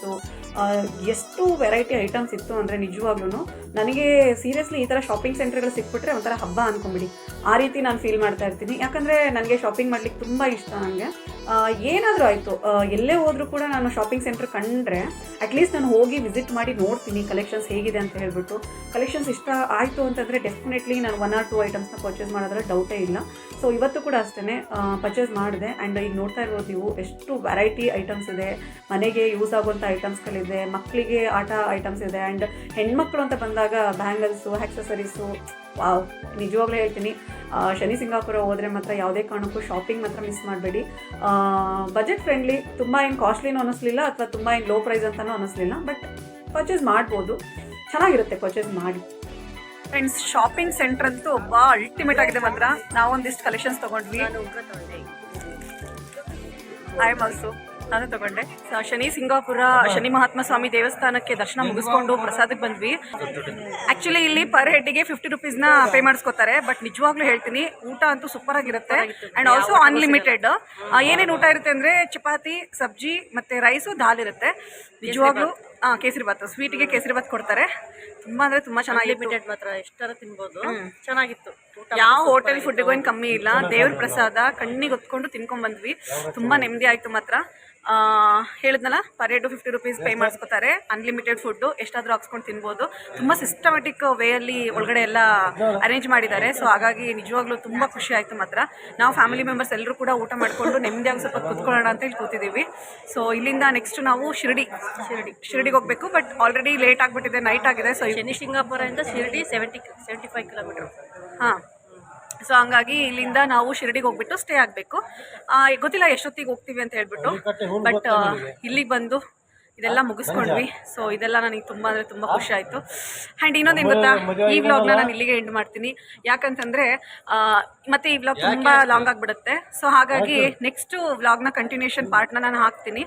ಎಷ್ಟು ವೆರೈಟಿ ಐಟಮ್ಸ್ ಇತ್ತು ಅಂದರೆ ನಿಜವಾಗ್ಲೂ ನನಗೆ ಸೀರಿಯಸ್ಲಿ ಈ ಥರ ಶಾಪಿಂಗ್ ಸೆಂಟರ್ಗಳು ಸಿಕ್ಬಿಟ್ರೆ ಒಂಥರ ಹಬ್ಬ ಅಂದ್ಕೊಂಬಿಡಿ. ಆ ರೀತಿ ನಾನು ಫೀಲ್ ಮಾಡ್ತಾ ಇರ್ತೀನಿ. ಯಾಕಂದರೆ ನನಗೆ ಶಾಪಿಂಗ್ ಮಾಡ್ಲಿಕ್ಕೆ ತುಂಬ ಇಷ್ಟ. ನನಗೆ ಏನಾದರೂ ಆಯಿತು, ಎಲ್ಲೇ ಹೋದರೂ ಕೂಡ ನಾನು ಶಾಪಿಂಗ್ ಸೆಂಟರ್ ಕಂಡ್ರೆ ಅಟ್ಲೀಸ್ಟ್ ನಾನು ಹೋಗಿ ವಿಸಿಟ್ ಮಾಡಿ ನೋಡ್ತೀನಿ ಕಲೆಕ್ಷನ್ಸ್ ಹೇಗಿದೆ ಅಂತ ಹೇಳ್ಬಿಟ್ಟು. ಕಲೆಕ್ಷನ್ಸ್ ಇಷ್ಟ ಆಯಿತು ಅಂತಂದರೆ ಡೆಫಿನೆಟ್ಲಿ ನಾನು 1 or 2 ಐಟಮ್ಸ್ನ ಪರ್ಚೇಸ್ ಮಾಡೋದ್ರೆ ಡೌಟೇ ಇಲ್ಲ. ಸೊ ಇವತ್ತು ಕೂಡ ಅಷ್ಟೇ ಪರ್ಚೇಸ್ ಮಾಡಿದೆ. ಆ್ಯಂಡ್ ಈಗ ನೋಡ್ತಾ ಇರ್ಬೋದು ನೀವು ಎಷ್ಟು ವೆರೈಟಿ ಐಟಮ್ಸ್ ಇದೆ. ಮನೆಗೆ ಯೂಸ್ ಆಗುವಂಥ ಐಟಮ್ಸ್ಗಳಿದೆ, ಮಕ್ಕಳಿಗೆ ಆಟ ಐಟಮ್ಸ್ ಇದೆ. ಆ್ಯಂಡ್ ಹೆಣ್ಮಕ್ಳು ಅಂತ ಬಂದಾಗ ಬ್ಯಾಂಗಲ್ಸು, ಆಕ್ಸೆಸರೀಸು, ವಾವ್. ನಿಜವಾಗ್ಲೂ ಹೇಳ್ತೀನಿ, ಶನಿ ಸಿಂಗಾಪುರ ಹೋದರೆ ಮಾತ್ರ ಯಾವುದೇ ಕಾರಣಕ್ಕೂ ಶಾಪಿಂಗ್ ಮಾತ್ರ ಮಿಸ್ ಮಾಡಬೇಡಿ. ಬಜೆಟ್ ಫ್ರೆಂಡ್ಲಿ, ತುಂಬ ಏನು ಕಾಸ್ಟ್ಲಿನೂ ಅನ್ನಿಸ್ಲಿಲ್ಲ ಅಥವಾ ತುಂಬ ಏನು ಲೋ ಪ್ರೈಸ್ ಅಂತಲೂ ಅನ್ನಿಸ್ಲಿಲ್ಲ. ಬಟ್ ಪರ್ಚೇಸ್ ಮಾಡ್ಬೋದು, ಚೆನ್ನಾಗಿರುತ್ತೆ ಪರ್ಚೇಸ್ ಮಾಡಿ. ಫ್ರೆಂಡ್ಸ್, ಶಾಪಿಂಗ್ ಸೆಂಟರ್ ಅಂತೂ ಅಲ್ಟಿಮೇಟ್ ಆಗಿದೆ ಮಾತ್ರ. ನಾವೊಂದಿಷ್ಟು ಕಲೆಕ್ಷನ್ಸ್ ತೊಗೊಂಡ್ವಿ. ಐ ಆಮ್ ಆಲ್ಸೋ ನಾನು ತಗೊಂಡೆ. ಶನಿ ಸಿಂಗಾಪುರ ಶನಿ ಮಹಾತ್ಮ ಸ್ವಾಮಿ ದೇವಸ್ಥಾನಕ್ಕೆ ದರ್ಶನ ಮುಗಿಸ್ಕೊಂಡು ಪ್ರಸಾದಕ್ಕೆ ಬಂದ್ವಿ. ಆಕ್ಚುಲಿ ಇಲ್ಲಿ ಪರ್ ಹೆಡ್ಗೆ 50 ರುಪೀಸ್ನ ಪೇ ಮಾಡಿಸ್ಕೋತಾರೆ. ಬಟ್ ನಿಜವಾಗ್ಲೂ ಹೇಳ್ತೀನಿ, ಊಟ ಅಂತೂ ಸೂಪರ್ ಆಗಿರುತ್ತೆ ಅಂಡ್ ಆಲ್ಸೋ ಅನ್ಲಿಮಿಟೆಡ್. ಏನೇನು ಊಟ ಇರುತ್ತೆ ಅಂದ್ರೆ ಚಪಾತಿ, ಸಬ್ಜಿ ಮತ್ತೆ ರೈಸು, ದಾಲ್ ಇರುತ್ತೆ. ನಿಜವಾಗ್ಲೂ ಕೇಸರಿ ಬಾತ್, ಸ್ವೀಟಿಗೆ ಕೇಸರಿ ಬಾತ್ ಕೊಡ್ತಾರೆ. ತುಂಬಾ ಅಂದ್ರೆ ತುಂಬಾ ಚೆನ್ನಾಗಿ ಮಾತ್ರ ಎಷ್ಟರ ತಿನ್ಬೋದು. ಚೆನ್ನಾಗಿತ್ತು. ಯಾವ ಹೋಟೆಲ್ ಫುಡ್ಗೂ ಏನು ಕಮ್ಮಿ ಇಲ್ಲ. ದೇವ್ರ ಪ್ರಸಾದ ಕಣ್ಣಿಗೆ ಹೊತ್ಕೊಂಡು ತಿನ್ಕೊಂಡ್ ಬಂದ್ವಿ. ತುಂಬಾ ನೆಮ್ಮದಿ ಆಯ್ತು ಮಾತ್ರ. ಹೇಳಿದ್ನಲ್ಲ, ಪರ್ ಹೆಡ್ 50 ರುಪೀಸ್ ಪೇ ಮಾಡಿಸ್ಕೋತಾರೆ. ಅನ್ಲಿಮಿಟೆಡ್ ಫುಡ್ಡು ಎಷ್ಟಾದರೂ ಹಾಕ್ಸ್ಕೊಂಡು ತಿನ್ಬೋದು. ತುಂಬ ಸಿಸ್ಟಮೆಟಿಕ್ ವೇಯಲ್ಲಿ ಒಳಗಡೆ ಎಲ್ಲ ಅರೇಂಜ್ ಮಾಡಿದ್ದಾರೆ. ಸೊ ಹಾಗಾಗಿ ನಿಜವಾಗ್ಲೂ ತುಂಬ ಖುಷಿ ಆಯಿತು ಮಾತ್ರ. ನಾವು ಫ್ಯಾಮಿಲಿ ಮೆಂಬರ್ಸ್ ಎಲ್ಲರೂ ಕೂಡ ಊಟ ಮಾಡಿಕೊಂಡು ನೆಮ್ಮದಿಯಾಗಿ ಸ್ವಲ್ಪ ಕುತ್ಕೊಳ್ಳೋಣ ಅಂತ ಹೇಳಿ ಕೂತಿದ್ದೀವಿ. ಸೊ ಇಲ್ಲಿಂದ ನೆಕ್ಸ್ಟ್ ನಾವು ಶಿರಡಿಗೆ ಹೋಗಬೇಕು. ಬಟ್ ಆಲ್ರೆಡಿ ಲೇಟ್ ಆಗಿಬಿಟ್ಟಿದೆ, ನೈಟ್ ಆಗಿದೆ. ಸೊ ಶನಿ ಸಿಂಗಾಪುರದಿಂದ ಶಿರಡಿ 75 ಕಿಲೋಮೀಟರ್. ಹಾಂ, ಸೊ ಹಂಗಾಗಿ ಇಲ್ಲಿಂದ ನಾವು ಶಿರಡಿಗೆ ಹೋಗ್ಬಿಟ್ಟು ಸ್ಟೇ ಆಗಬೇಕು. ಗೊತ್ತಿಲ್ಲ ಎಷ್ಟೊತ್ತಿಗೆ ಹೋಗ್ತೀವಿ ಅಂತ ಹೇಳ್ಬಿಟ್ಟು. ಬಟ್ ಇಲ್ಲಿಗೆ ಬಂದು ಇದೆಲ್ಲ ಮುಗಿಸ್ಕೊಂಡ್ವಿ. ಸೊ ಇದೆಲ್ಲ ನನಗೆ ತುಂಬ ಅಂದರೆ ತುಂಬ ಖುಷಿ ಆಯಿತು. ಆ್ಯಂಡ್ ಇನ್ನೊಂದೇನು ಗೊತ್ತಾ, ಈ ವ್ಲಾಗ್ನ ನಾನು ಇಲ್ಲಿಗೆ ಎಂಡ್ ಮಾಡ್ತೀನಿ. ಯಾಕಂತಂದರೆ ಮತ್ತೆ ಈ ವ್ಲಾಗ್ ತುಂಬ ಲಾಂಗ್ ಆಗಿಬಿಡುತ್ತೆ. ಸೊ ಹಾಗಾಗಿ ನೆಕ್ಸ್ಟು ವ್ಲಾಗ್ನ ಕಂಟಿನ್ಯೂಷನ್ ಪಾರ್ಟ್ನ ನಾನು ಹಾಕ್ತೀನಿ.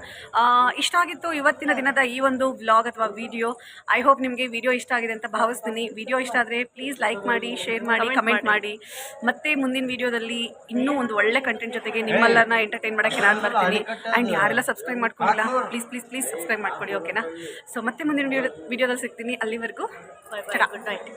ಇಷ್ಟ ಆಗಿತ್ತು ಇವತ್ತಿನ ದಿನದ ಈ ಒಂದು ವ್ಲಾಗ್ ಅಥವಾ ವಿಡಿಯೋ. ಐ ಹೋಪ್ ನಿಮಗೆ ವಿಡಿಯೋ ಇಷ್ಟ ಆಗಿದೆ ಅಂತ ಭಾವಿಸ್ತೀನಿ. ವಿಡಿಯೋ ಇಷ್ಟ ಆದರೆ ಪ್ಲೀಸ್ ಲೈಕ್ ಮಾಡಿ, ಶೇರ್ ಮಾಡಿ, ಕಮೆಂಟ್ ಮಾಡಿ. ಮತ್ತೆ ಮುಂದಿನ ವಿಡಿಯೋದಲ್ಲಿ ಇನ್ನೂ ಒಂದು ಒಳ್ಳೆ ಕಂಟೆಂಟ್ ಜೊತೆಗೆ ನಿಮ್ಮೆಲ್ಲರನ್ನ ಎಂಟರ್ಟೈನ್ ಮಾಡೋಕ್ಕೆ ನಾನು ಬರ್ತೀನಿ. ಆ್ಯಂಡ್ ಯಾರೆಲ್ಲ ಸಬ್ಸ್ಕ್ರೈಬ್ ಮಾಡ್ಕೊಂಡಿಲ್ಲ ಪ್ಲೀಸ್ ಸಬ್ಸ್ಕ್ರೈಬ್ ಮಾಡ್ಕೊಳ್ಳಿ, ಓಕೆನಾ? ಸೊ ಮತ್ತೆ ಮುಂದಿನ ವಿಡಿಯೋದಲ್ಲಿ ಸಿಗ್ತೀನಿ. ಅಲ್ಲಿವರೆಗೂ ಗುಡ್ ನೈಟ್.